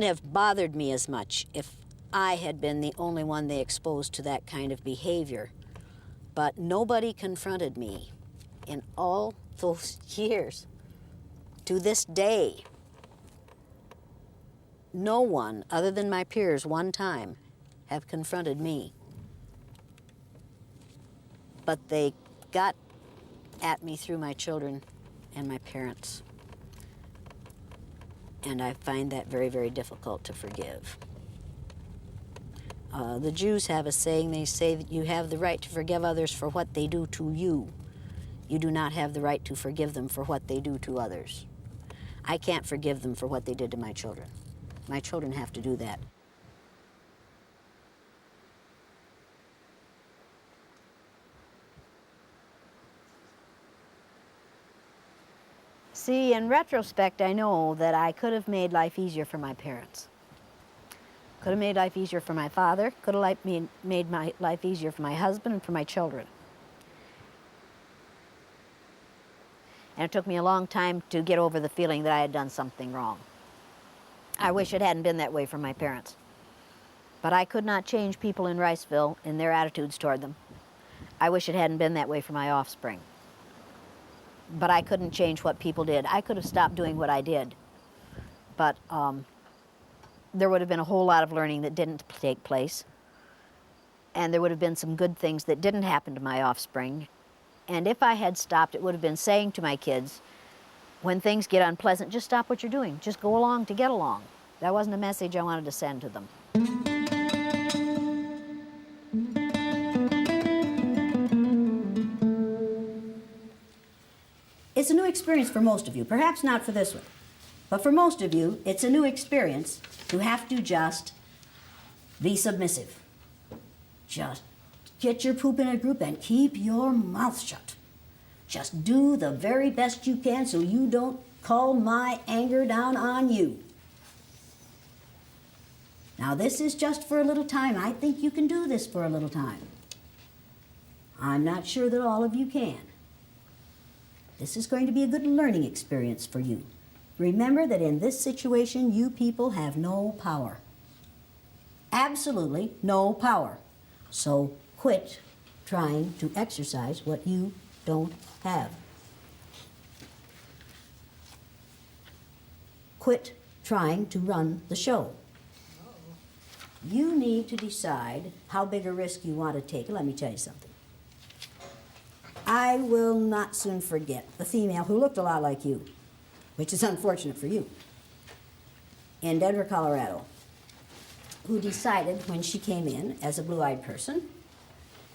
have bothered me as much if I had been the only one they exposed to that kind of behavior. But nobody confronted me in all those years. To this day, no one other than my peers one time have confronted me. But they got at me through my children and my parents. And I find that very, very difficult to forgive. The Jews have a saying. They say that you have the right to forgive others for what they do to you. You do not have the right to forgive them for what they do to others. I can't forgive them for what they did to my children. My children have to do that. See, in retrospect, I know that I could have made life easier for my parents. Could have made life easier for my father. Could have made my life easier for my husband and for my children. And it took me a long time to get over the feeling that I had done something wrong. I wish it hadn't been that way for my parents. But I could not change people in Riceville in their attitudes toward them. I wish it hadn't been that way for my offspring. But I couldn't change what people did. I could have stopped doing what I did. But there would have been a whole lot of learning that didn't take place. And there would have been some good things that didn't happen to my offspring. And if I had stopped, it would have been saying to my kids, when things get unpleasant, just stop what you're doing. Just go along to get along. That wasn't a message I wanted to send to them. It's a new experience for most of you, perhaps not for this one. But for most of you, it's a new experience to have to just be submissive. Just get your poop in a group and keep your mouth shut. Just do the very best you can so you don't call my anger down on you. Now, this is just for a little time. I think you can do this for a little time. I'm not sure that all of you can. This is going to be a good learning experience for you. Remember that in this situation, you people have no power. Absolutely no power. So quit trying to exercise what you don't have. Quit trying to run the show. You need to decide how big a risk you want to take. Let me tell you something. I will not soon forget the female who looked a lot like you, which is unfortunate for you, in Denver, Colorado, who decided when she came in as a blue-eyed person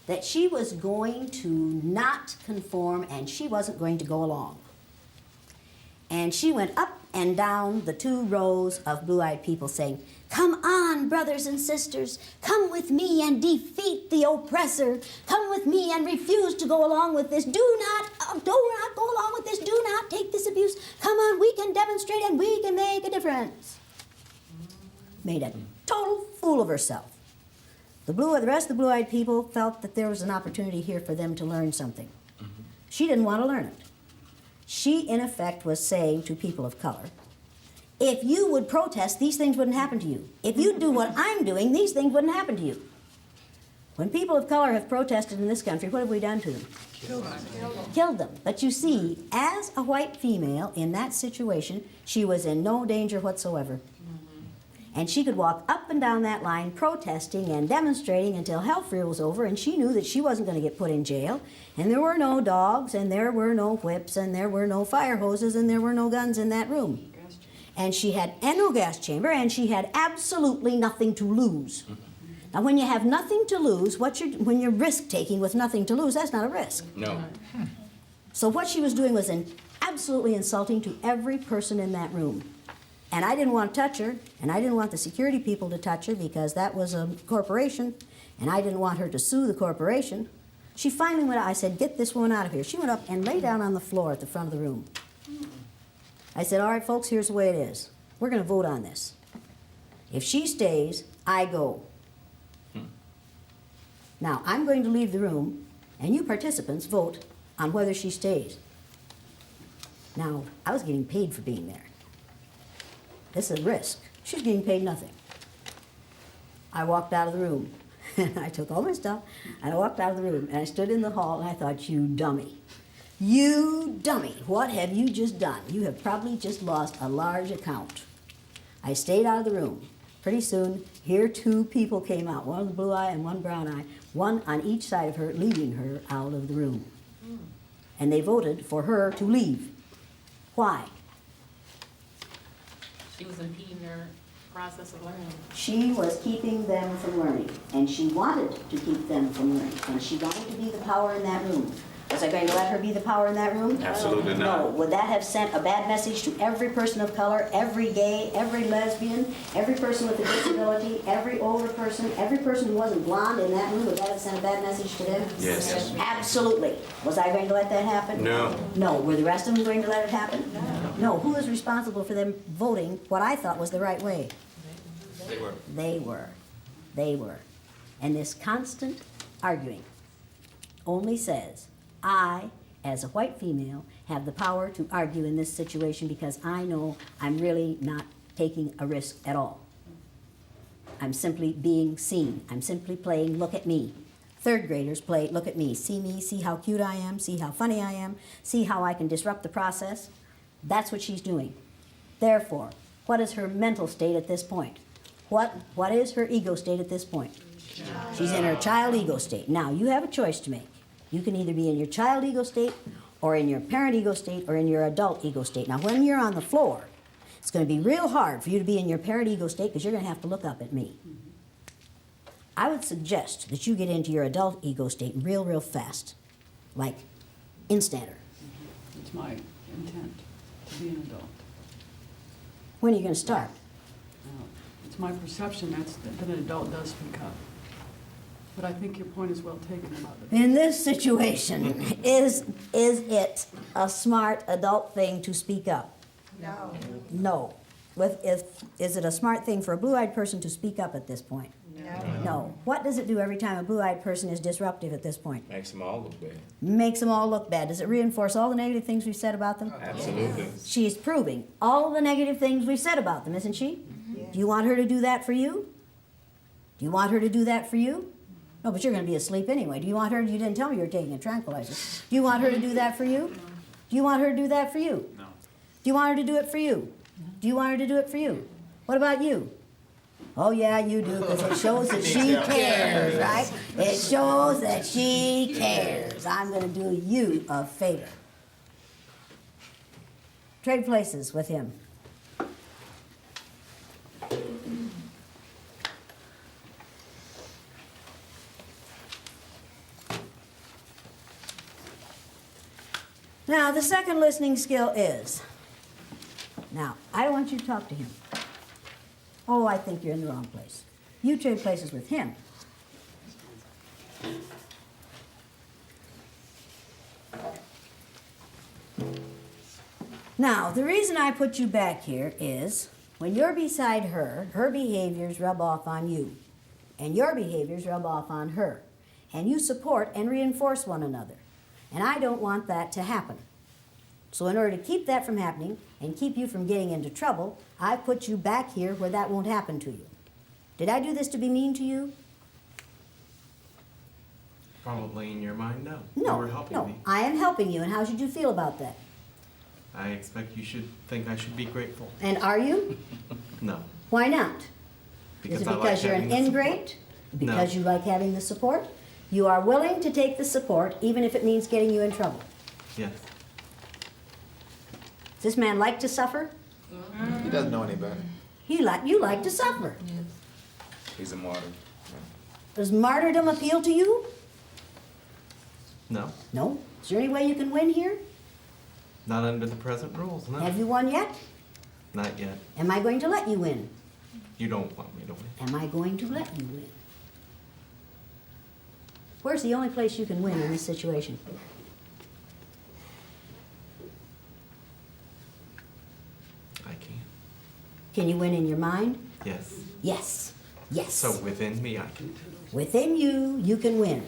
that she was going to not conform and she wasn't going to go along. And she went up and down the 2 rows of blue-eyed people saying, "Come on, brothers and sisters, come with me and defeat the oppressor. Come with me and refuse to go along with this. Do not go along with this. Do not take this abuse. Come on, we can demonstrate and we can make a difference." Made a total fool of herself. The rest of the blue-eyed people felt that there was an opportunity here for them to learn something. She didn't want to learn it. She, in effect, was saying to people of color, if you would protest, these things wouldn't happen to you. If you'd do what I'm doing, these things wouldn't happen to you. When people of color have protested in this country, what have we done to them? Killed them. But you see, as a white female in that situation, she was in no danger whatsoever. And she could walk up and down that line protesting and demonstrating until hell was over, and she knew that she wasn't going to get put in jail. And there were no dogs, and there were no whips, and there were no fire hoses, and there were no guns in that room. And she had no gas chamber, and she had absolutely nothing to lose. Now, when you have nothing to lose, when you're risk-taking with nothing to lose, that's not a risk. No. So what she was doing was absolutely insulting to every person in that room. And I didn't want to touch her, and I didn't want the security people to touch her because that was a corporation, and I didn't want her to sue the corporation. She finally went out. I said, "Get this woman out of here." She went up and lay down on the floor at the front of the room. I said, "All right, folks, here's the way it is. We're going to vote on this. If she stays, I go. Now, I'm going to leave the room, and you participants vote on whether she stays. Now, I was getting paid for being there. This is a risk. She's getting paid nothing. I walked out of the room. I took all my stuff, and I walked out of the room, and I stood in the hall, and I thought, you dummy. You dummy, what have you just done? You have probably just lost a large account. I stayed out of the room. Pretty soon, here 2 people came out, one with a blue eye and one brown eye, one on each side of her, leading her out of the room. And they voted for her to leave. Why? She was impeding their process of learning. She was keeping them from learning, and she wanted to keep them from learning, and she wanted to be the power in that room. Was I going to let her be the power in that room? Absolutely not. No. Would that have sent a bad message to every person of color, every gay, every lesbian, every person with a disability, every older person, every person who wasn't blonde in that room? Would that have sent a bad message to them? Yes. Absolutely. Was I going to let that happen? No. No. Were the rest of them going to let it happen? No. Who was responsible for them voting what I thought was the right way? They were. They were. They were. And this constant arguing only says, I, as a white female, have the power to argue in this situation because I know I'm really not taking a risk at all. I'm simply being seen. I'm simply playing look at me. 3rd graders play look at me, see how cute I am, see how funny I am, see how I can disrupt the process. That's what she's doing. Therefore, what is her mental state at this point? What is her ego state at this point? She's in her child ego state. Now, you have a choice to make. You can either be in your child ego state, or in your parent ego state, or in your adult ego state. Now, when you're on the floor, it's going to be real hard for you to be in your parent ego state because you're going to have to look up at me. I would suggest that you get into your adult ego state real fast, like instanter. It's my intent to be an adult. When are you going to start? It's my perception that an adult does speak up. But I think your point is well taken about it. In this situation, is it a smart adult thing to speak up? No. No. Is it a smart thing for a blue-eyed person to speak up at this point? No. No. What does it do every time a blue-eyed person is disruptive at this point? Makes them all look bad. Makes them all look bad. Does it reinforce all the negative things we've said about them? Absolutely. She's proving all the negative things we've said about them, isn't she? Do you want her to do that for you? Do you want her to do that for you? No, but you're going to be asleep anyway. Do you want her? You didn't tell me you were taking a tranquilizer. Do you want her to do that for you? Do you want her to do that for you? No. Do you want her to do it for you? Do you want her to do it for you? What about you? Oh, yeah, you do, because it shows that she cares, right? It shows that she cares. I'm going to do you a favor. Trade places with him. Now, the second listening skill is, now, I don't want you to talk to him. Oh, I think you're in the wrong place. You trade places with him. Now, the reason I put you back here is, when you're beside her, her behaviors rub off on you, and your behaviors rub off on her, and you support and reinforce one another. And I don't want that to happen. So in order to keep that from happening and keep you from getting into trouble, I put you back here where that won't happen to you. Did I do this to be mean to you? Probably in your mind, no. No, You were helping no. me. I am helping you, and how should you feel about that? I expect you should think I should be grateful. And are you? No. Why not? Because Is it I like because you're an having the ingrate? Because No. you like having the support? You are willing to take the support even if it means getting you in trouble. Yes. Does this man like to suffer? He doesn't know any better. You like to suffer. He's a martyr. Does martyrdom appeal to you? No. No. Is there any way you can win here? Not under the present rules, no. Have you won yet? Not yet. Am I going to let you win? You don't want me to win. Am I going to let you win? Where's the only place you can win in this situation? I can't. Can you win in your mind? Yes. Yes. Yes. So within me, I can. Within you, you can win.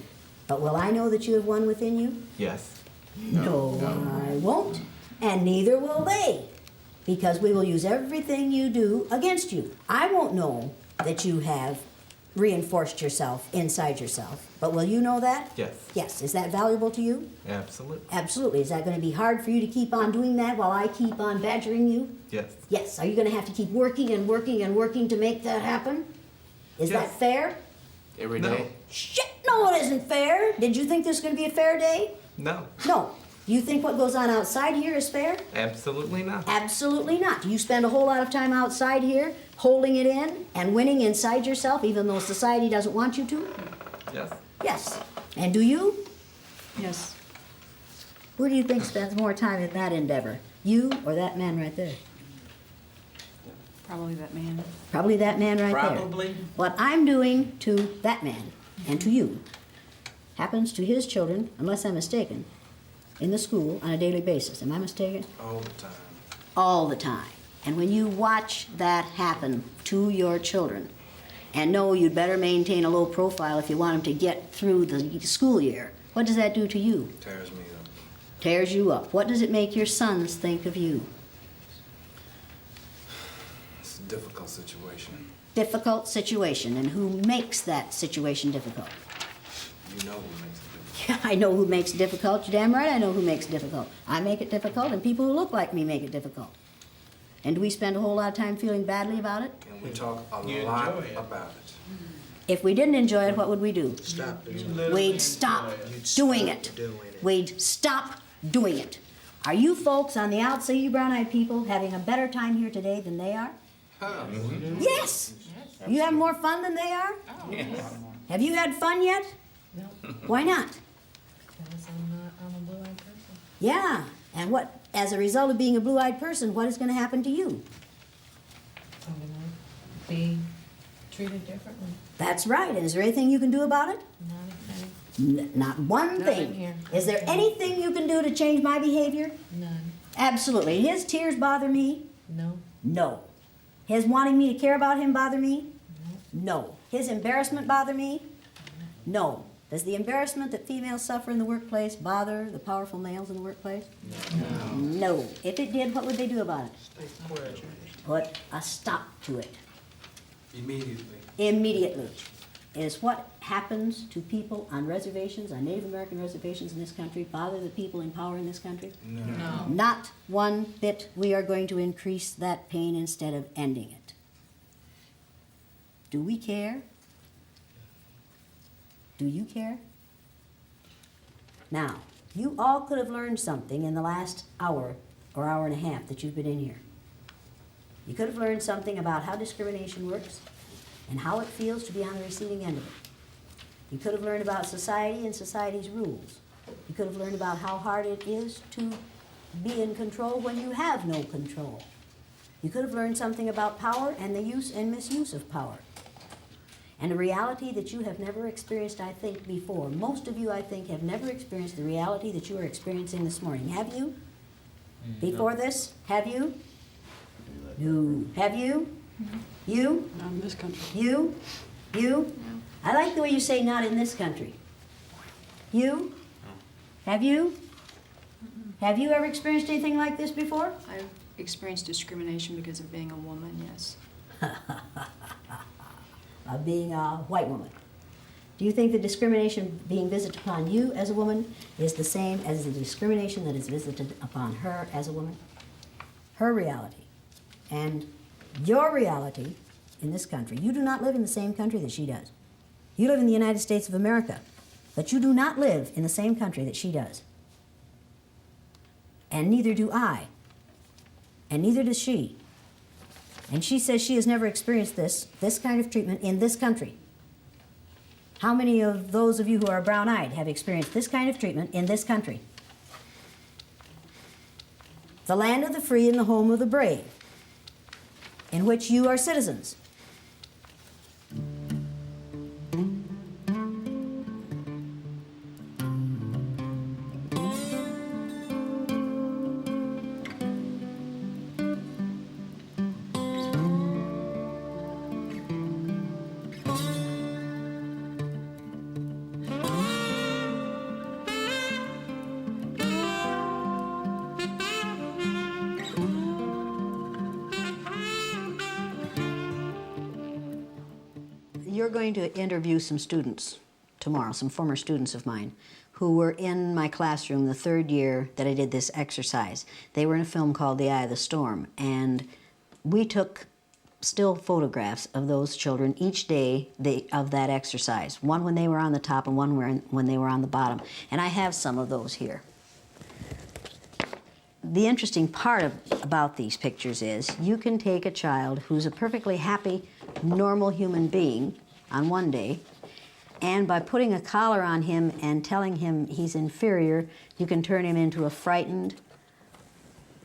But will I know that you have won within you? Yes. No, I won't. And neither will they. Because we will use everything you do against you. I won't know that you have reinforced yourself inside yourself. But will you know that? Yes. Yes. Is that valuable to you? Absolutely. Absolutely. Is that going to be hard for you to keep on doing that while I keep on badgering you? Yes. Yes. Are you going to have to keep working and working and working to make that happen? Is that fair? Every day? Shit, no, it isn't fair. Did you think this was going to be a fair day? No. No. Do you think what goes on outside here is fair? Absolutely not. Absolutely not. Do you spend a whole lot of time outside here holding it in and winning inside yourself even though society doesn't want you to? Yes. Yes. And do you? Yes. Who do you think spends more time in that endeavor? You or that man right there? Probably that man. Probably that man right there. Probably. What I'm doing to that man and to you happens to his children, unless I'm mistaken, in the school on a daily basis. Am I mistaken? All the time. All the time. And when you watch that happen to your children, and know you'd better maintain a low profile if you want them to get through the school year, what does that do to you? Tears me up. Tears you up. What does it make your sons think of you? It's a difficult situation. Difficult situation. And who makes that situation difficult? You know who makes it difficult. Yeah, I know who makes it difficult. You're damn right I know who makes it difficult. I make it difficult, and people who look like me make it difficult. And do we spend a whole lot of time feeling badly about it? And we talk a lot about it. If we didn't enjoy it, what would we do? Stop We'd stop doing it. We'd stop doing it. Are you folks on the outside, you brown-eyed people, having a better time here today than they are? Yes! You have more fun than they are? Have you had fun yet? No. Why not? Because I'm a blue-eyed person. Yeah, and what, as a result of being a blue-eyed person, what is going to happen to you? I'm gonna be treated differently. That's right, and is there anything you can do about it? Not one Not thing. in here. Is there anything you can do to change my behavior? None. Absolutely. His tears bother me? No. No. His wanting me to care about him bother me? No. His embarrassment bother me? No. Does the embarrassment that females suffer in the workplace bother the powerful males in the workplace? No. No. If it did, what would they do about it? Put a stop to it. Immediately. Immediately. Is what happens to people on reservations, on Native American reservations in this country, bother the people in power in this country? No. Not one bit. We are going to increase that pain instead of ending it. Do we care? Do you care? Now, you all could have learned something in the last hour or hour and a half that you've been in here. You could have learned something about how discrimination works and how it feels to be on the receiving end of it. You could have learned about society and society's rules. You could have learned about how hard it is to be in control when you have no control. You could have learned something about power and the use and misuse of power. And a reality that you have never experienced, I think, before. Most of you, I think, have never experienced the reality that you are experiencing this morning. Have you? Before this? Have you? No. Have you? You? Not in this country. You? You? I like the way you say not in this country. You? Have you? Have you ever experienced anything like this before? I've experienced discrimination because of being a woman, yes. Of being a white woman. Do you think the discrimination being visited upon you as a woman is the same as the discrimination that is visited upon her as a woman? Her reality and your reality in this country. You do not live in the same country that she does. You live in the United States of America, but you do not live in the same country that she does. And neither do I. And neither does she. And she says she has never experienced this kind of treatment in this country. How many of those of you who are brown-eyed have experienced this kind of treatment in this country? The land of the free and the home of the brave, in which you are citizens. You're going to interview some students tomorrow, some former students of mine, who were in my classroom the 3rd year that I did this exercise. They were in a film called The Eye of the Storm, and we took still photographs of those children each day of that exercise, one when they were on the top and one when they were on the bottom. And I have some of those here. The interesting part about these pictures is you can take a child who's a perfectly happy, normal human being on one day, and by putting a collar on him and telling him he's inferior, you can turn him into a frightened,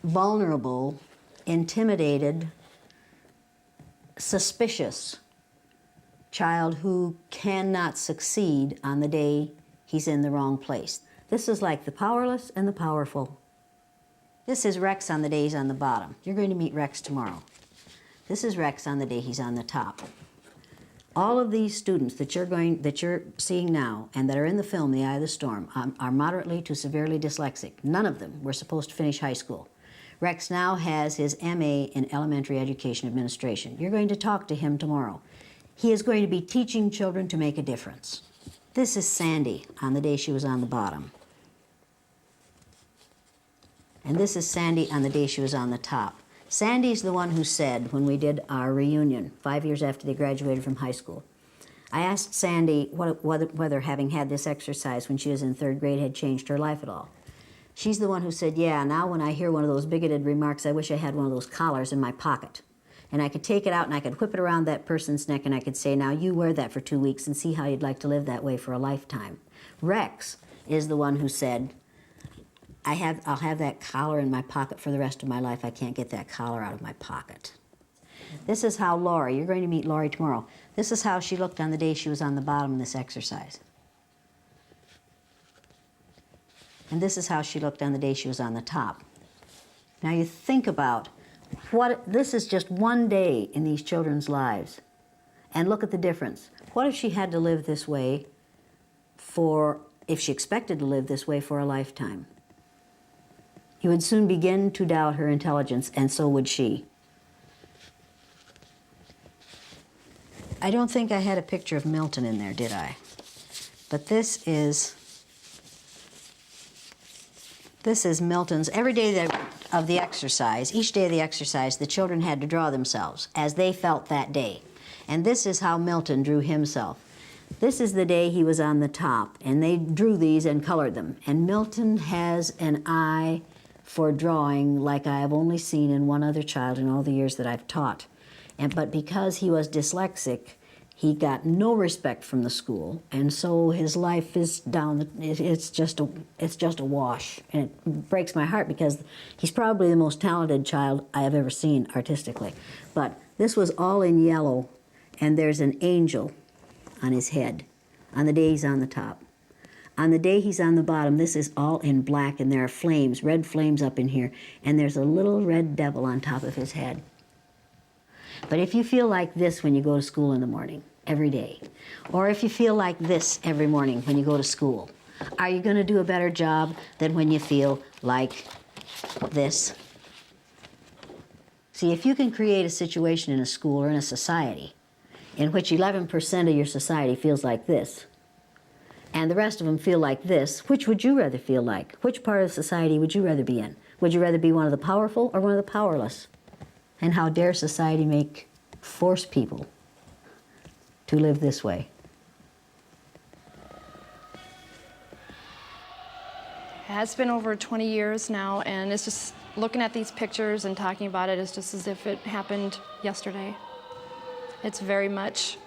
vulnerable, intimidated, suspicious child who cannot succeed on the day he's in the wrong place. This is like the powerless and the powerful. This is Rex on the day he's on the bottom. You're going to meet Rex tomorrow. This is Rex on the day he's on the top. All of these students that you're seeing now and that are in the film The Eye of the Storm are moderately to severely dyslexic. None of them were supposed to finish high school. Rex now has his MA in Elementary Education Administration. You're going to talk to him tomorrow. He is going to be teaching children to make a difference. This is Sandy on the day she was on the bottom. And this is Sandy on the day she was on the top. Sandy's the one who said, when we did our reunion 5 years after they graduated from high school, I asked Sandy whether having had this exercise when she was in 3rd grade had changed her life at all. She's the one who said, yeah, now when I hear one of those bigoted remarks, I wish I had one of those collars in my pocket. And I could take it out and I could whip it around that person's neck and I could say, now you wear that for 2 weeks and see how you'd like to live that way for a lifetime. Rex is the one who said, I'll have that collar in my pocket for the rest of my life. I can't get that collar out of my pocket. This is how Laurie, you're going to meet Laurie tomorrow. This is how she looked on the day she was on the bottom in this exercise. And this is how she looked on the day she was on the top. Now you think about this is just one day in these children's lives. And look at the difference. What if she had to live this way if she expected to live this way for a lifetime? He would soon begin to doubt her intelligence, and so would she. I don't think I had a picture of Milton in there, did I? But this is Milton's. Every day of the exercise, each day of the exercise, the children had to draw themselves as they felt that day. And this is how Milton drew himself. This is the day he was on the top, and they drew these and colored them. And Milton has an eye for drawing like I have only seen in one other child in all the years that I've taught. But because he was dyslexic, he got no respect from the school, and so his life is down. It's just a wash, and it breaks my heart because he's probably the most talented child I have ever seen artistically. But this was all in yellow, and there's an angel on his head on the day he's on the top. On the day he's on the bottom, this is all in black, and there are flames, red flames up in here, and there's a little red devil on top of his head. But if you feel like this when you go to school in the morning, every day, or if you feel like this every morning when you go to school, are you going to do a better job than when you feel like this? See, if you can create a situation in a school or in a society in which 11% of your society feels like this, and the rest of them feel like this, which would you rather feel like? Which part of society would you rather be in? Would you rather be one of the powerful or one of the powerless? And how dare society force people to live this way? It's been over 20 years now, and it's just looking at these pictures and talking about it is just as if it happened yesterday. It's very much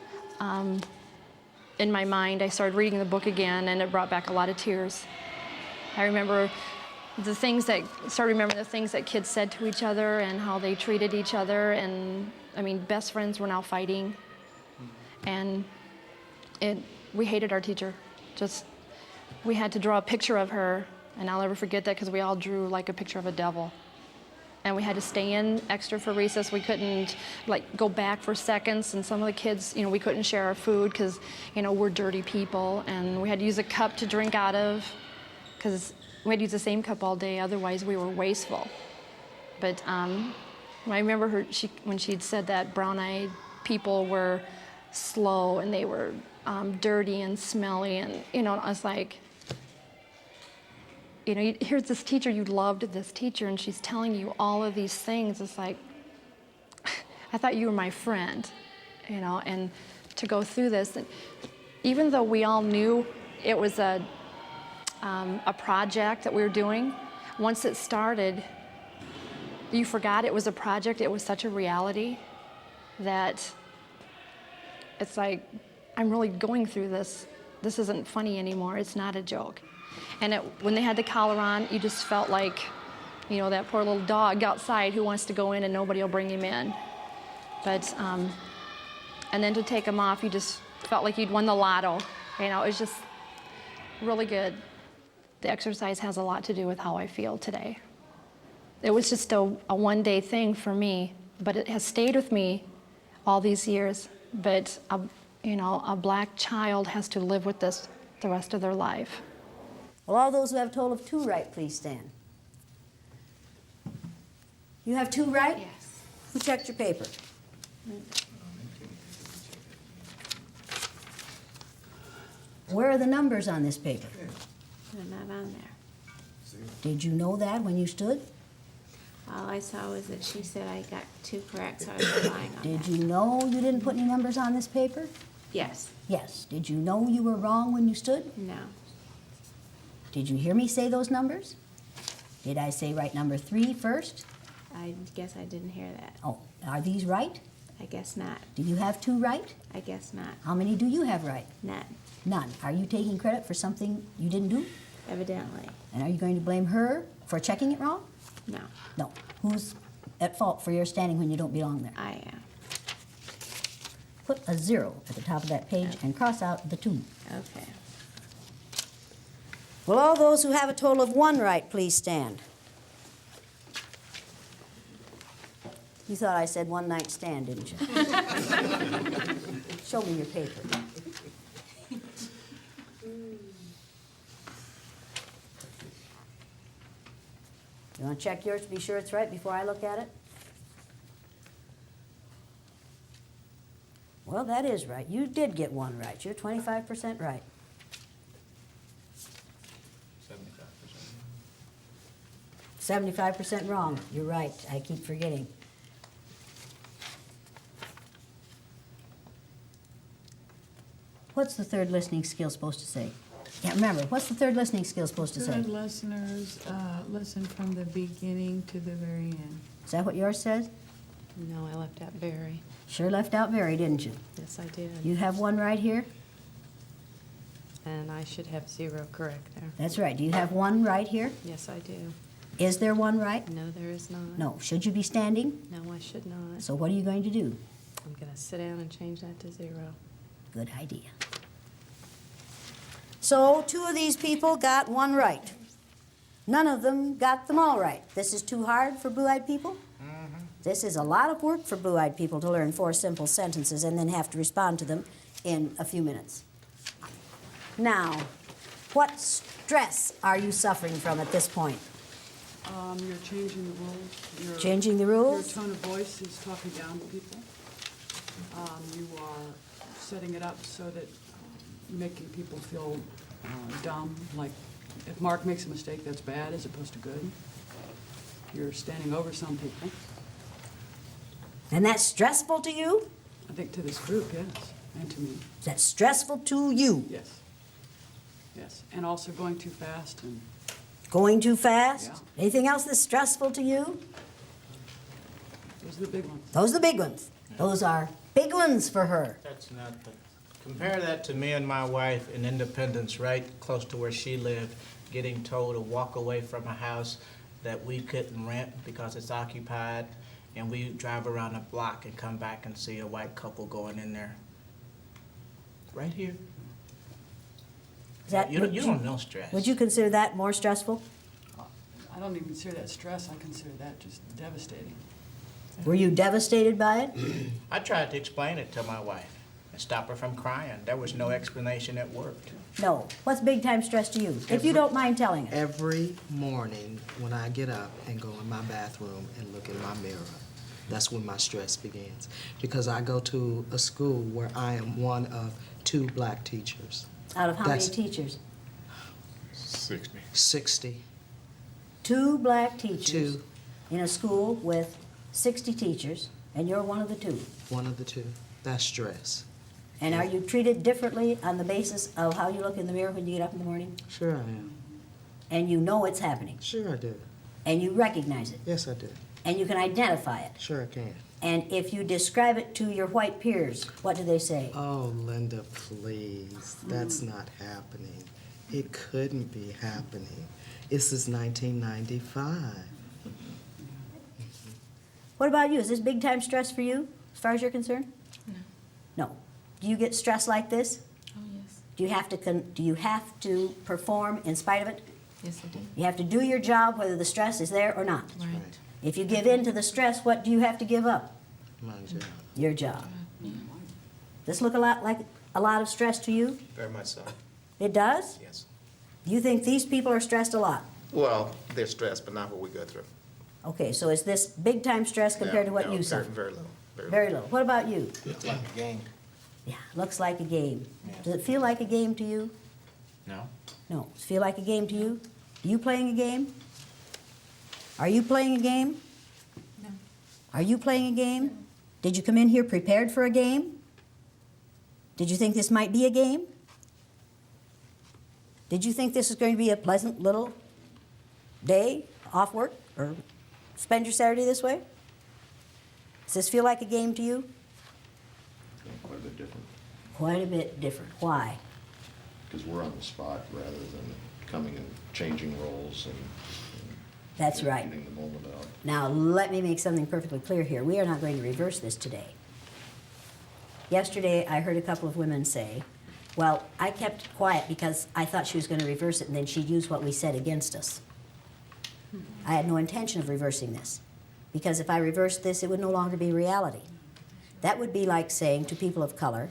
in my mind. I started reading the book again, and it brought back a lot of tears. I remember the things that kids said to each other and how they treated each other, and I mean, best friends were now fighting, and we hated our teacher. We had to draw a picture of her, and I'll never forget that because we all drew like a picture of a devil. And we had to stay in extra for recess. We couldn't go back for seconds, and some of the kids, we couldn't share our food because, we're dirty people, and we had to use a cup to drink out of because we had to use the same cup all day, otherwise we were wasteful. But I remember when she'd said that brown-eyed people were slow and they were dirty and smelly, and I was like, here's this teacher, you loved this teacher, and she's telling you all of these things. It's like, I thought you were my friend, and to go through this, and even though we all knew it was a project that we were doing, once it started, you forgot it was a project. It was such a reality that it's like, I'm really going through this. This isn't funny anymore. It's not a joke. And when they had the collar on, you just felt like, that poor little dog outside who wants to go in and nobody will bring him in. But, and then to take him off, you just felt like you'd won the lotto. It was just really good. The exercise has a lot to do with how I feel today. It was just a one-day thing for me, but it has stayed with me all these years. But, a black child has to live with this the rest of their life. Well, all those who have a total of 2 right, please stand. You have 2 right? Yes. Who checked your paper? Where are the numbers on this paper? They're not on there. Did you know that when you stood? All I saw was that she said I got 2 correct, so I was relying on that. Did you know you didn't put any numbers on this paper? Yes. Yes. Did you know you were wrong when you stood? No. Did you hear me say those numbers? Did I say right number 3 first? I guess I didn't hear that. Oh, are these right? I guess not. Do you have 2 right? I guess not. How many do you have right? None. None. Are you taking credit for something you didn't do? Evidently. And are you going to blame her for checking it wrong? No. No. Who's at fault for your standing when you don't belong there? I am. Put a 0 at the top of that page and cross out the 2. Okay. Will all those who have a total of 1 right please stand? You thought I said one night stand, didn't you? Show me your paper. You want to check yours to be sure it's right before I look at it? Well, that is right. You did get 1 right. You're 25% right. 75% wrong. You're right. I keep forgetting. What's the third listening skill supposed to say? Yeah, remember, what's the third listening skill supposed to say? Good listeners listen from the beginning to the very end. Is that what yours says? No, I left out very. Sure left out very, didn't you? Yes, I did. You have 1 right here? And I should have 0 correct there. That's right. Do you have 1 right here? Yes, I do. Is there 1 right? No, there is not. No. Should you be standing? No, I should not. So what are you going to do? I'm going to sit down and change that to 0. Good idea. So 2 of these people got 1 right. None of them got them all right. This is too hard for blue-eyed people? This is a lot of work for blue-eyed people to learn 4 simple sentences and then have to respond to them in a few minutes. Now, what stress are you suffering from at this point? You're changing the rules. Changing the rules? Your tone of voice is talking down to people. You are setting it up so that making people feel dumb, like if Mark makes a mistake, that's bad as opposed to good. You're standing over some people. And that's stressful to you? I think to this group, yes, and to me. Is that stressful to you? Yes. Yes, and also going too fast and... Going too fast? Yeah. Anything else that's stressful to you? Those are the big ones. Those are the big ones. Those are big ones for her. That's nothing. Compare that to me and my wife in Independence, right close to where she lived, getting told to walk away from a house that we couldn't rent because it's occupied, and we drive around the block and come back and see a white couple going in there. Right here. You don't know stress. Would you consider that more stressful? I don't even consider that stress. I consider that just devastating. Were you devastated by it? I tried to explain it to my wife and stop her from crying. There was no explanation that worked. No. What's big time stress to you? If you don't mind telling us. Every morning when I get up and go in my bathroom and look in my mirror, That's when my stress begins. Because I go to a school where I am one of 2 black teachers. Out of how many That's teachers? 60. 2 black teachers 2. in a school with 60 teachers, and you're one of the 2. One of the 2. That's stress. And are you treated differently on the basis of how you look in the mirror when you get up in the morning? Sure I am. And you know it's happening? Sure I do. And you recognize it? Yes, I do. And you can identify it? Sure I can. And if you describe it to your white peers, what do they say? Oh, Linda, please. That's not happening. It couldn't be happening. This is 1995. What about you? Is this big time stress for you, as far as you're concerned? No. No. Do you get stressed like this? Oh, yes. Do you have to perform in spite of it? Yes, I do. You have to do your job whether the stress is there or not. Right. If you give in to the stress, what do you have to give up? My job. Your job. This look a lot like a lot of stress to you? Very much so. It does? Yes. Do you think these people are stressed a lot? Well, they're stressed, but not what we go through. Okay, so is this big time stress compared to what you suffer? Very little. Very little. What about you? It's like a game. Yeah, looks like a game. Does it feel like a game to you? No. No. Does it feel like a game to you? Are you playing a game? Are you playing a game? No. Are you playing a game? Did you come in here prepared for a game? Did you think this might be a game? Did you think this was going to be a pleasant little day off work or spend your Saturday this way? Does this feel like a game to you? Quite a bit different, Quite a bit different. Why? because we're on the spot rather than coming and changing roles and That's right. getting the moment out. Now, let me make something perfectly clear here. We are not going to reverse this today. Yesterday, I heard a couple of women say, well, I kept quiet because I thought she was going to reverse it and then she'd use what we said against us. I had no intention of reversing this, because if I reversed this, it would no longer be reality. That would be like saying to people of color,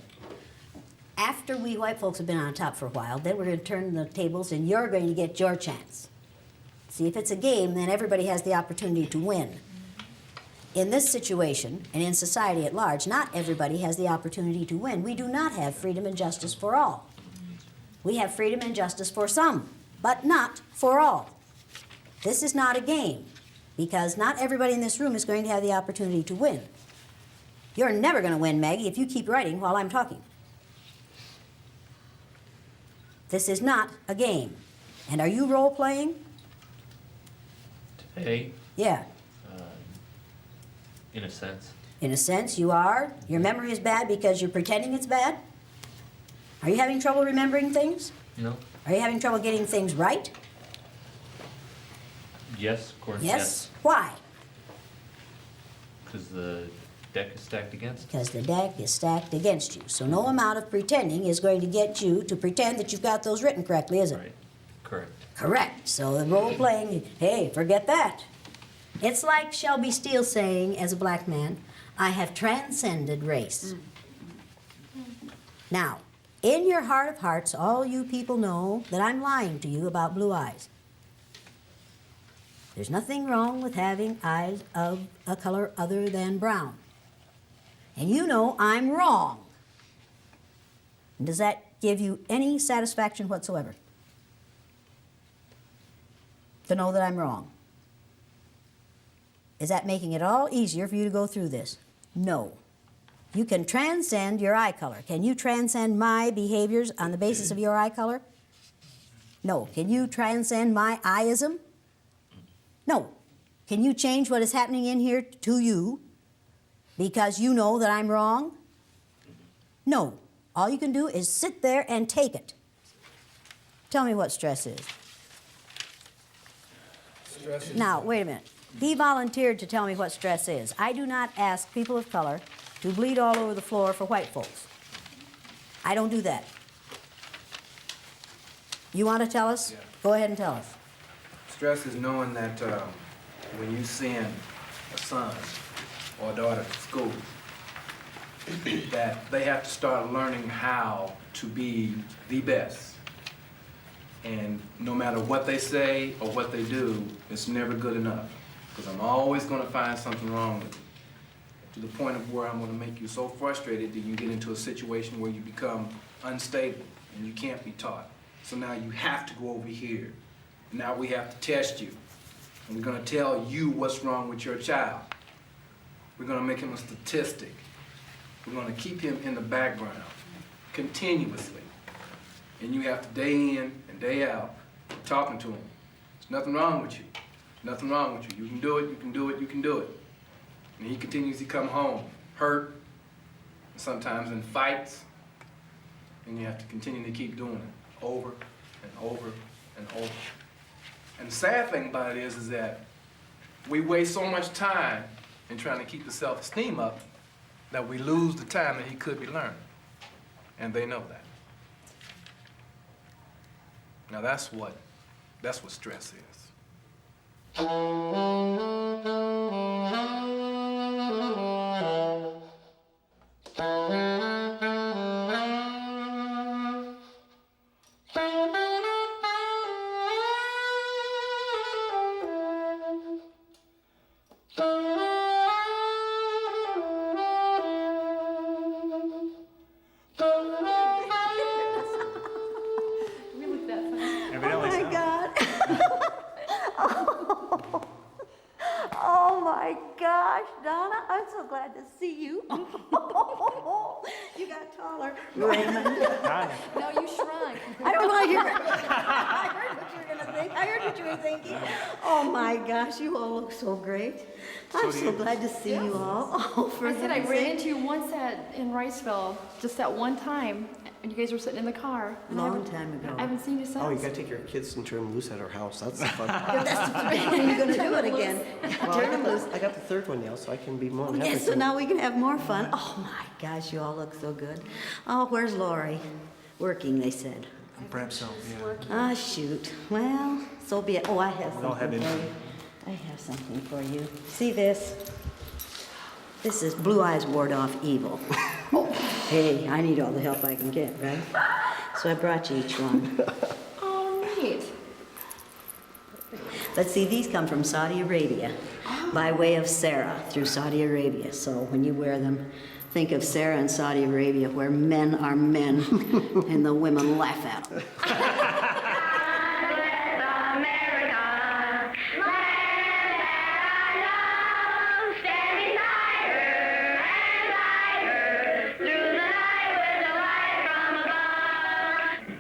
after we white folks have been on top for a while, then we're going to turn the tables and you're going to get your chance. See, if it's a game, then everybody has the opportunity to win. In this situation, and in society at large, not everybody has the opportunity to win. We do not have freedom and justice for all. We have freedom and justice for some, but not for all. This is not a game, because not everybody in this room is going to have the opportunity to win. You're never going to win, Maggie, if you keep writing while I'm talking. This is not a game. And are you role-playing? Today, Yeah. in a sense, In a sense, you are. Your memory is bad because you're pretending it's bad? Are you having trouble remembering things? no? Are you having trouble getting things right? Yes, of course, Yes? Why? Because the deck is stacked against us. Because the deck is stacked against you. So no amount of pretending is going to get you to pretend that you've got those written correctly, is it? Right, correct. Correct. So the role-playing, hey, forget that. It's like Shelby Steele saying, as a black man, I have transcended race. Now, in your heart of hearts, all you people know that I'm lying to you about blue eyes. There's nothing wrong with having eyes of a color other than brown. And you know I'm wrong. And does that give you any satisfaction whatsoever? To know that I'm wrong? Is that making it all easier for you to go through this? No. You can transcend your eye color. Can you transcend my behaviors on the basis of your eye color? No. Can you transcend my eyeism? No. Can you change what is happening in here to you because you know that I'm wrong? No. All you can do is sit there and take it. Tell me what stress is. Now, wait a minute. He volunteered to tell me what stress is. I do not ask people of color to bleed all over the floor for white folks. I don't do that. You want to tell us? Yeah. Go ahead and tell us. Stress is knowing that when you send a son or a daughter to school, that they have to start learning how to be the best. And no matter what they say or what they do, it's never good enough. Because I'm always going to find something wrong with it. to the point of where I'm gonna make you so frustrated that you get into a situation where you become unstable and you can't be taught. So now you have to go over here. Now we have to test you. And we're gonna tell you what's wrong with your child. We're gonna make him a statistic. We're gonna keep him in the background continuously. And you have to day in and day out talking to him. There's nothing wrong with you. Nothing wrong with you. You can do it, you can do it, you can do it. And he continues to come home hurt, sometimes in fights, and you have to continue to keep doing it over and over and over. And the sad thing about it is that we waste so much time in trying to keep the self-esteem up that we lose the time that he could be learning. And they know that. Now that's what stress is. Oh my gosh, Donna, I'm so glad to see you. You got taller. Raymond. No, you shrunk. I don't want to hear it. I heard what you were going to think. I heard what you were thinking. Oh my gosh, you all look so great. I'm so glad to see you all. Oh, for I said I heaven's ran sake. into you once in Riceville, just that one time, and you guys were sitting in the car. And Long time ago. I haven't seen you since. Oh, you gotta take your kids and turn them loose at our house. That's the fun But part. that's when you're going to do it again. Well, Turn them loose. I got the third one now, so I can be more than happy Yes, so to. now we can have more fun. Oh my gosh, you all look so good. Oh, where's Lori? Working, they said. Perhaps so, yeah. Ah, shoot. Well, so be it. Oh, I have We all have something for input. you. I have something for you. See this? This is Blue Eyes Ward Off Evil. Oh, hey, I need all the help I can get, right? So I brought you each one. Oh, neat. Let's see, these come from Saudi Arabia by way of Sarah through Saudi Arabia. So when you wear them, think of Sarah in Saudi Arabia where men are men and the women laugh at them.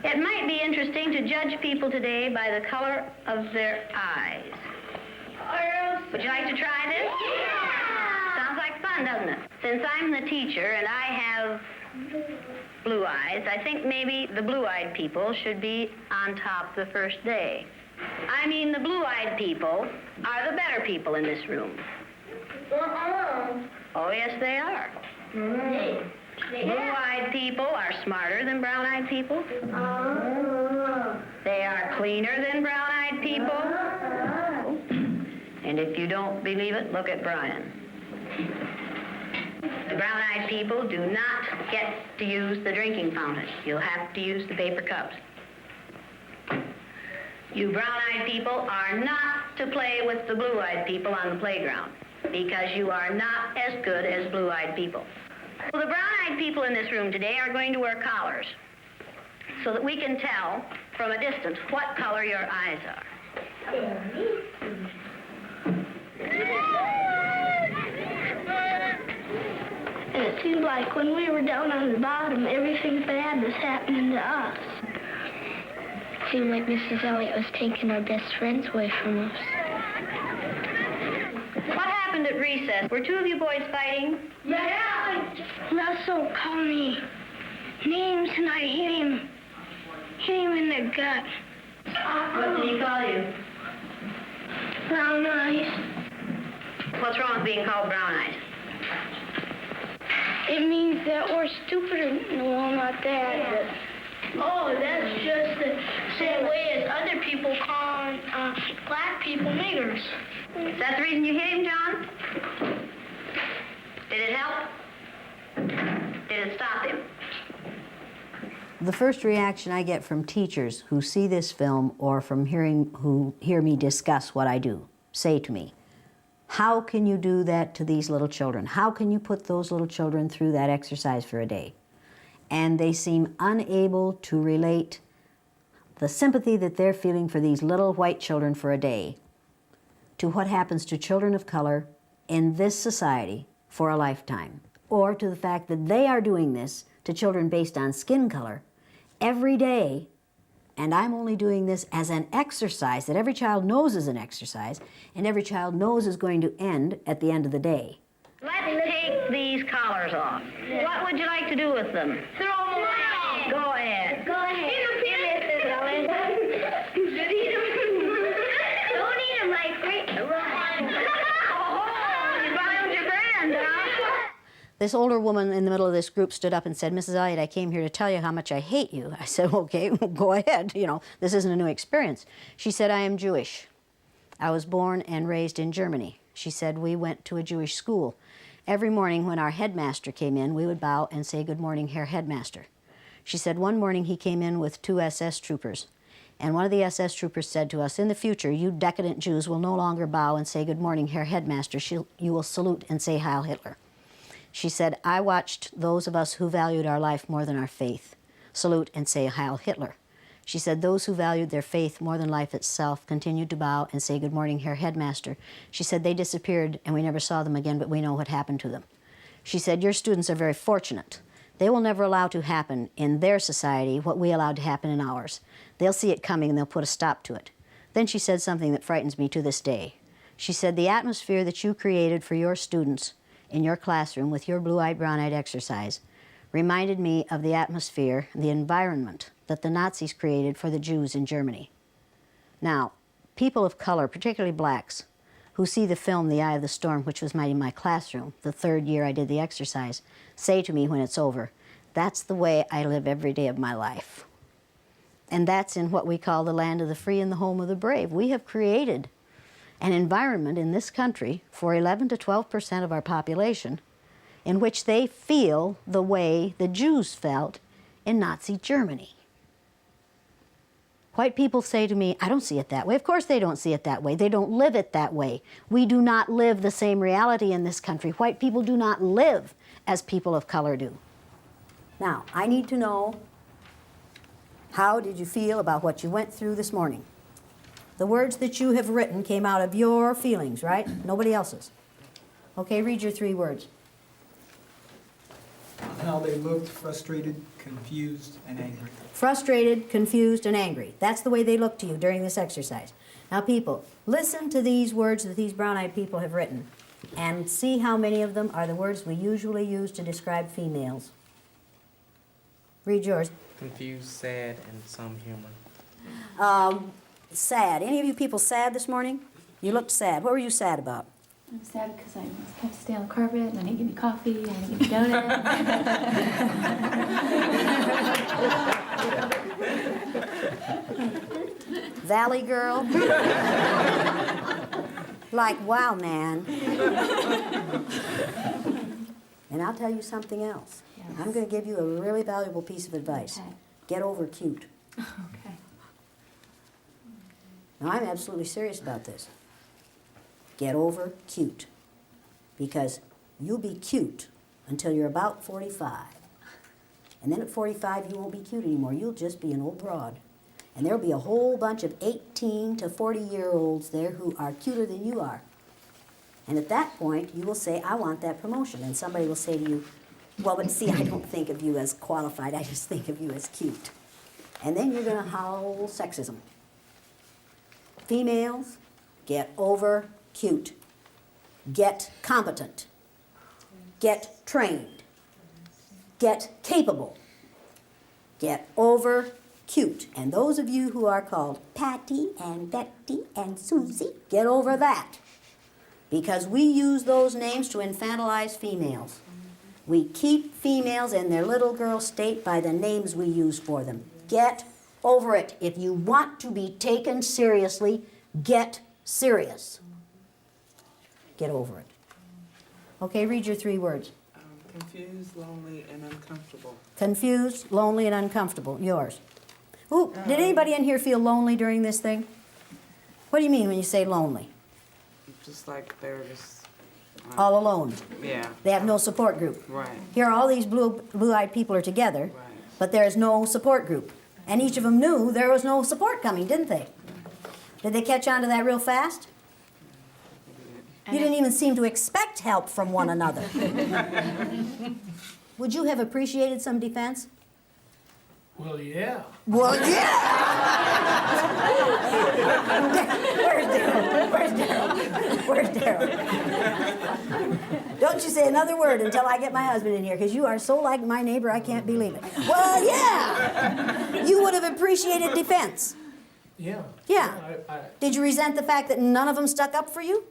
It might be interesting to judge people today by the color of their eyes. Would you like to try this? Yeah! Sounds like fun, doesn't it? Since I'm the teacher and I have blue eyes, I think maybe the blue-eyed people should be on top the first day. I mean, the blue-eyed people are the better people in this room. Oh, yes, they are. Blue-eyed people are smarter than brown-eyed people. They are cleaner than brown-eyed people. And if you don't believe it, look at Brian. The brown-eyed people do not get to use the drinking fountain. You'll have to use the paper cups. You brown-eyed people are not to play with the blue-eyed people on the playground because you are not as good as blue-eyed people. Well, the brown-eyed people in this room today are going to wear collars so that we can tell from a distance what color your eyes are. And it seemed like when we were down on the bottom, everything bad was happening to us. It seemed like Mrs. Elliott was taking our best friends away from us. What happened at recess? Were two of you boys fighting? Yeah! Russell called me names and I hit him in the gut. What did he call you? Brown eyes. What's wrong with being called brown eyes? It means that we're stupider. Well, not that, but... Oh, that's just the same way as other people call black people niggers. Is that the reason you hit him, John? Did it help? Did it stop him? The first reaction I get from teachers who see this film or from who hear me discuss what I do say to me, How can you do that to these little children? How can you put those little children through that exercise for a day? And they seem unable to relate the sympathy that they're feeling for these little white children for a day to what happens to children of color in this society for a lifetime, or to the fact that they are doing this to children based on skin color every day, and I'm only doing this as an exercise that every child knows is an exercise, and every child knows is going to end at the end of the day. Let's take these collars off. What would you like to do with them? Throw them away. Go ahead. Go ahead. Don't eat them like great. Oh, you bombed your friend, huh? This older woman in the middle of this group stood up and said, Mrs. Elliott, I came here to tell you how much I hate you. I said, okay, go ahead. You know, this isn't a new experience. She said, I am Jewish. I was born and raised in Germany. She said, we went to a Jewish school. Every morning when our headmaster came in, we would bow and say, good morning, Herr Headmaster. She said, one morning he came in with 2 SS troopers. And one of the SS troopers said to us, in the future, you decadent Jews will no longer bow and say, good morning, Herr Headmaster. You will salute and say, Heil Hitler. She said, I watched those of us who valued our life more than our faith salute and say, Heil Hitler. She said, those who valued their faith more than life itself continued to bow and say, good morning, Herr Headmaster. She said, they disappeared and we never saw them again, but we know what happened to them. She said, your students are very fortunate. They will never allow to happen in their society what we allowed to happen in ours. They'll see it coming and they'll put a stop to it. Then she said something that frightens me to this day. She said, the atmosphere that you created for your students in your classroom with your blue-eyed, brown-eyed exercise reminded me of the atmosphere, the environment that the Nazis created for the Jews in Germany. Now, people of color, particularly blacks, who see the film The Eye of the Storm, which was in my classroom, the 3rd year I did the exercise, say to me when it's over, that's the way I live every day of my life. And that's in what we call the land of the free and the home of the brave. We have created an environment in this country for 11 to 12% of our population in which they feel the way the Jews felt in Nazi Germany. White people say to me, I don't see it that way. Of course they don't see it that way. They don't live it that way. We do not live the same reality in this country. White people do not live as people of color do. Now, I need to know, how did you feel about what you went through this morning? The words that you have written came out of your feelings, right? Nobody else's. Okay, read your 3 words. How they looked frustrated, confused, and angry. Frustrated, confused, and angry. That's the way they look to you during this exercise. Now, people, listen to these words that these brown-eyed people have written and see how many of them are the words we usually use to describe females. Read yours. Confused, sad, and some humor. Sad. Any of you people sad this morning? You looked sad. What were you sad about? I'm sad because I have to stay on the carpet, and I didn't get any coffee, and I didn't get any donuts. Valley girl? Like, wow, man. And I'll tell you something else. Yes. I'm going to give you a really valuable piece of advice. Okay. Get over cute. Okay. Now, I'm absolutely serious about this. Get over cute. Because you'll be cute until you're about 45. And then at 45, you won't be cute anymore. You'll just be an old broad. And there'll be a whole bunch of 18 to 40-year-olds there who are cuter than you are. And at that point, you will say, I want that promotion. And somebody will say to you, well, but see, I don't think of you as qualified. I just think of you as cute. And then you're going to howl sexism. Females, get over cute. Get competent. Get trained. Get capable. Get over cute. And those of you who are called Patty and Betty and Susie, get over that. Because we use those names to infantilize females. We keep females in their little girl state by the names we use for them. Get over it. If you want to be taken seriously, get serious. Get over it. Okay, read your 3 words. Confused, lonely, and uncomfortable. Confused, lonely, and uncomfortable. Yours. Ooh, did anybody in here feel lonely during this thing? What do you mean when you say lonely? just like they're just. All alone. Yeah. They have no support group. Right. Here, all these blue-eyed people are together, but there's no support group. And each of them knew there was no support coming, didn't they? Did they catch on to that real fast? You didn't even seem to expect help from one another. Would you have appreciated some defense? Well, yeah. Well, yeah! Where's Daryl? Where's Daryl? Don't you say another word until I get my husband in here, because you are so like my neighbor, I can't believe it. Well, yeah! You would have appreciated defense. Yeah. Yeah. I Did you resent the fact that none of them stuck up for you?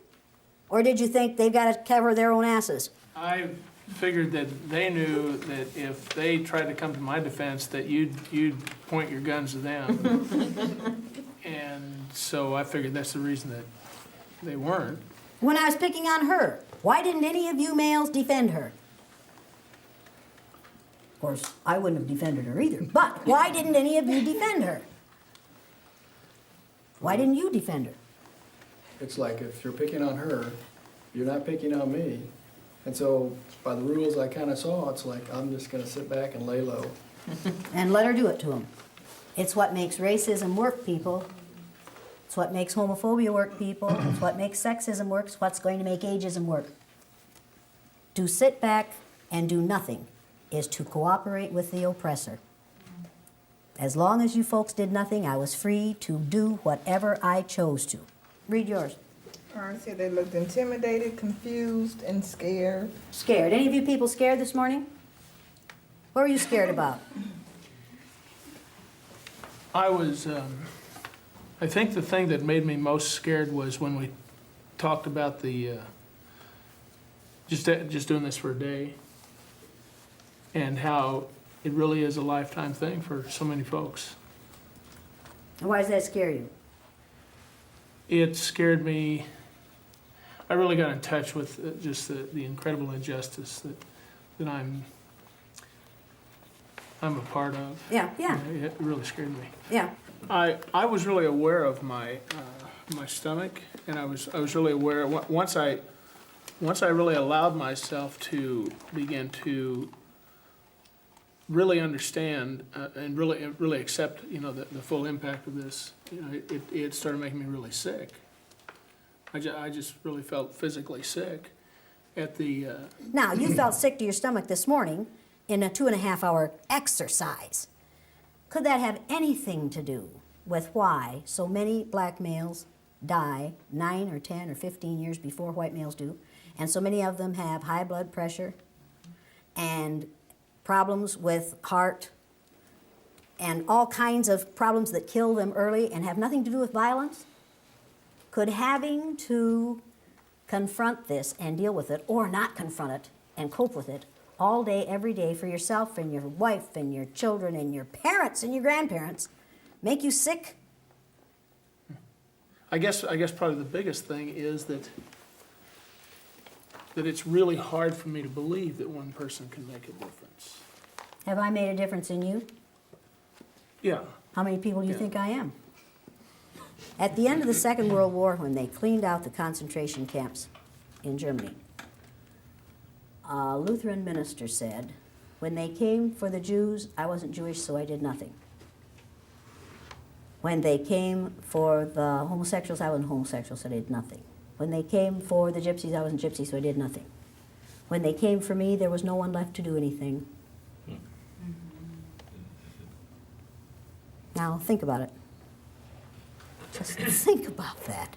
Or did you think they've got to cover their own asses? I figured that they knew that if they tried to come to my defense, that you'd point your guns to them. And so I figured that's the reason that they weren't. When I was picking on her, why didn't any of you males defend her? Of course, I wouldn't have defended her either, but why didn't any of you defend her? Why didn't you defend her? It's like if you're picking on her, you're not picking on me. And so by the rules I kind of saw, it's like I'm just going to sit back and lay low. And let her do it to them. It's what makes racism work, people. It's what makes homophobia work, people. It's what makes sexism work. It's what's going to make ageism work. To sit back and do nothing is to cooperate with the oppressor. As long as you folks did nothing, I was free to do whatever I chose to. Read yours. I said they looked intimidated, confused, and scared. Scared. Any of you people scared this morning? What were you scared about? I was, I think the thing that made me most scared was when we talked about the, just doing this for a day, and how it really is a lifetime thing for so many folks. And why does that scare you? It scared me. I really got in touch with just the incredible injustice that I'm a part of. Yeah, yeah. It really scared me. Yeah. I was really aware of my my stomach, and I was really aware once I really allowed myself to begin to really understand and really accept, the full impact of this. It started making me really sick. I just really felt physically sick at the. Now, you felt sick to your stomach this morning in a 2.5-hour exercise. Could that have anything to do with why so many black males die 9 or 10 or 15 years before white males do, and so many of them have high blood pressure and problems with heart and all kinds of problems that kill them early and have nothing to do with violence? Could having to confront this and deal with it, or not confront it and cope with it all day, every day for yourself and your wife and your children and your parents and your grandparents, make you sick? I guess probably the biggest thing is that it's really hard for me to believe that one person can make a difference. Have I made a difference in you? Yeah. How many people do you think I am? At the end of the Second World War, when they cleaned out the concentration camps in Germany, a Lutheran minister said, when they came for the Jews, I wasn't Jewish, so I did nothing. When they came for the homosexuals, I wasn't homosexual, so I did nothing. When they came for the gypsies, I wasn't gypsy, so I did nothing. When they came for me, there was no one left to do anything. Now, think about it. Just think about that.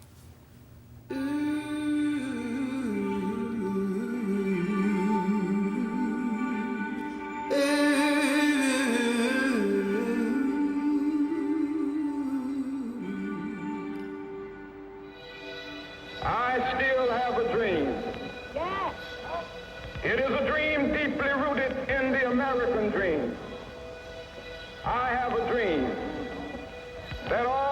I still have a dream. Yes. It is a dream deeply rooted in the American dream. I have a dream that all